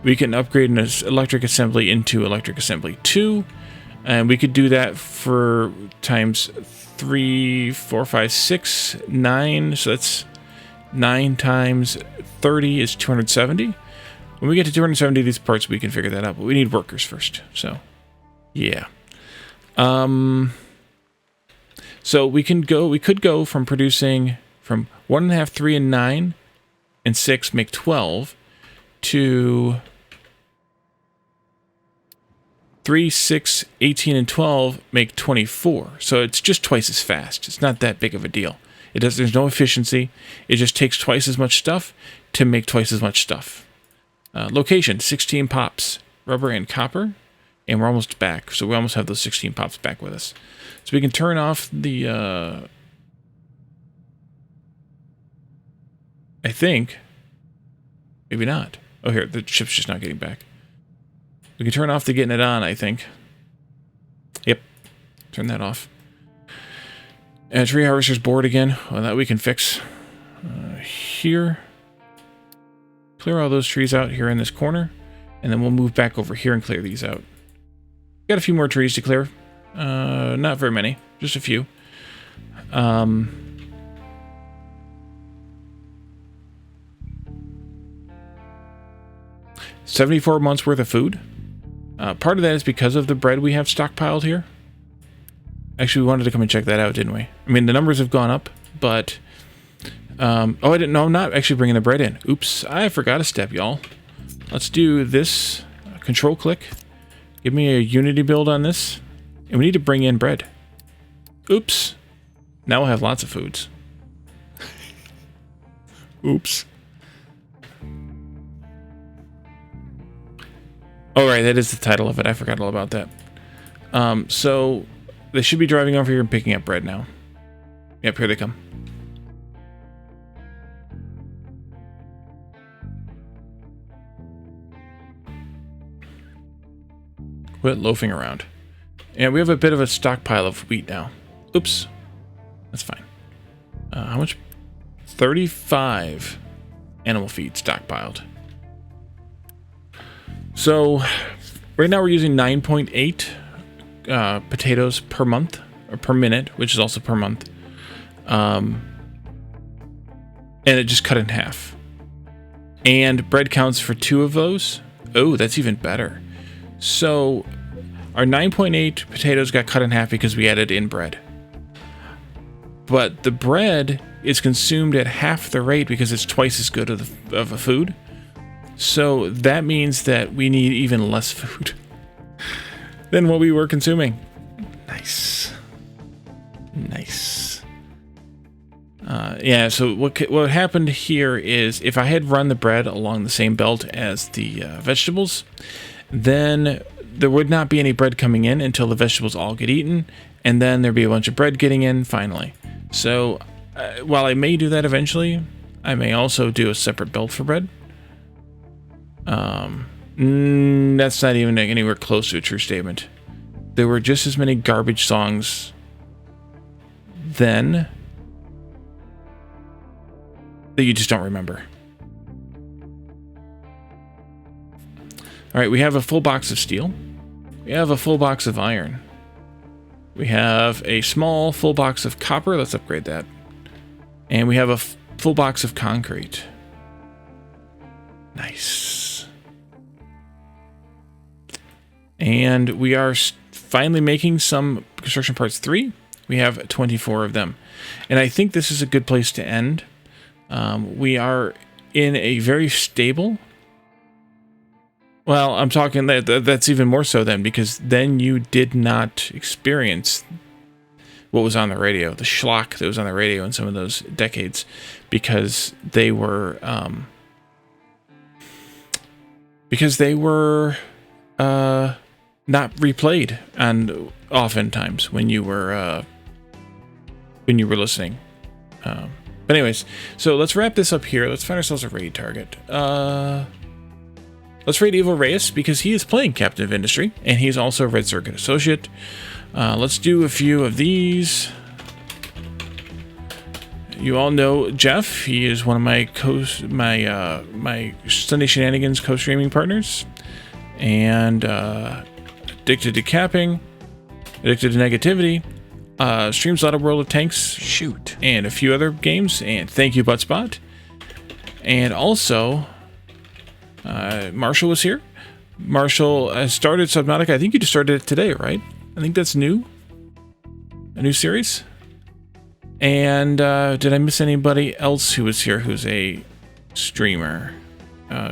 we can upgrade an electric assembly into electric assembly 2. And we could do that for times 3, 4, 5, 6, 9. So that's 9 times 30 is 270. When we get to 270 of these parts, we can figure that out. But we need workers first. So, yeah. So we could go from producing from 1.5, 3, and 9, and 6 make 12 to 3, 6, 18, and 12 make 24. So it's just twice as fast. It's not that big of a deal. There's no efficiency. It just takes twice as much stuff to make twice as much stuff. Location, 16 pops, rubber and copper, and we're almost back. So we almost have those 16 pops back with us. So we can turn off the, I think, maybe not. Oh, here, the ship's just not getting back. We can turn off the getting it on, I think. Yep, turn that off. And tree harvester's bored again. Well, that we can fix. Here. Clear all those trees out here in this corner. And then we'll move back over here and clear these out. Got a few more trees to clear. Not very many. Just a few. 74 months worth of food. Part of that is because of the bread we have stockpiled here. Actually, we wanted to come and check that out, didn't we? I mean, the numbers have gone up, but... oh, I didn't know. I'm not actually bringing the bread in. Oops, I forgot a step, y'all. Let's do this. Control click. Give me a Unity build on this. And we need to bring in bread. Oops. Now we'll have lots of foods. Oops. Oh, right, that is the title of it. I forgot all about that. So, they should be driving over here and picking up bread now. Yep, here they come. Quit loafing around. And we have a bit of a stockpile of wheat now. Oops. That's fine. How much? 35 animal feed stockpiled. So, right now we're using 9.8 potatoes per month, or per minute, which is also per month. And it just cut in half. And bread counts for 2 of those. Oh, that's even better. So, our 9.8 potatoes got cut in half because we added in bread. But the bread is consumed at half the rate because it's twice as good of a food. So that means that we need even less food than what we were consuming. Nice. Nice. Yeah, so what happened here is if I had run the bread along the same belt as the vegetables, then there would not be any bread coming in until the vegetables all get eaten, and then there'd be a bunch of bread getting in finally. So while I may do that eventually, I may also do a separate belt for bread. That's not even anywhere close to a true statement. There were just as many garbage songs then that you just don't remember. Alright, we have a full box of steel. We have a full box of iron. We have a small full box of copper. Let's upgrade that. And we have a full box of concrete. Nice. And we are finally making some construction parts 3. We have 24 of them. And I think this is a good place to end. We are in a very stable... Well, I'm talking that's even more so then, because then you did not experience what was on the radio, the schlock that was on the radio in some of those decades, because they were not replayed, and oftentimes when you were listening. But anyways, so let's wrap this up here. Let's find ourselves a raid target. Let's raid Evil Reyes, because he is playing Captain of Industry, and he's also a Red Circuit Associate. Let's do a few of these. You all know Jeff. He is one of my my Sunday Shenanigans co-streaming partners. And Addicted to Capping. Addicted to Negativity, streams a lot of World of Tanks, Shoot. and a few other games. And thank you, Buttspot. And also, Marshall was here. Marshall has started Subnautica. I think you just started it today, right? I think that's new. A new series. And did I miss anybody else who was here who's a streamer?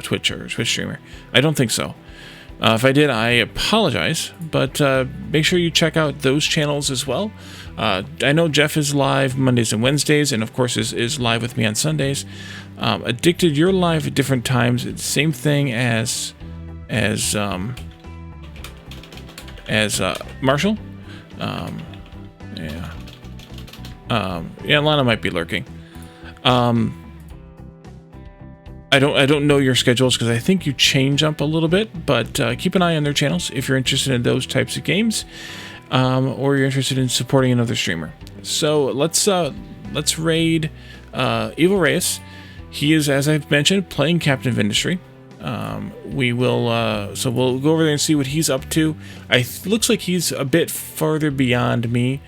Twitch streamer? I don't think so. If I did, I apologize. But make sure you check out those channels as well. I know Jeff is live Mondays and Wednesdays, and of course is live with me on Sundays. Addicted, you're live at different times. It's the same thing as Marshall. Lana might be lurking. I don't know your schedules because I think you change up a little bit, but keep an eye on their channels if you're interested in those types of games, or you're interested in supporting another streamer. So let's raid Evil Reyes. He is, as I've mentioned, playing Captain of Industry. We'll go over there and see what he's up to. Looks like he's a bit farther beyond me,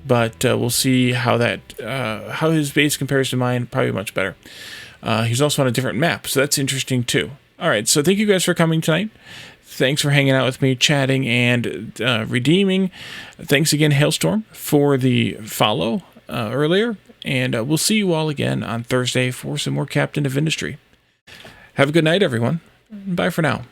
but we'll see how his base compares to mine. Probably much better. He's also on a different map, so that's interesting too. All right, so thank you guys for coming tonight. Thanks for hanging out with me, chatting, and redeeming. Thanks again, Hailstorm, for the follow earlier. And we'll see you all again on Thursday for some more Captain of Industry. Have a good night, everyone. Bye for now.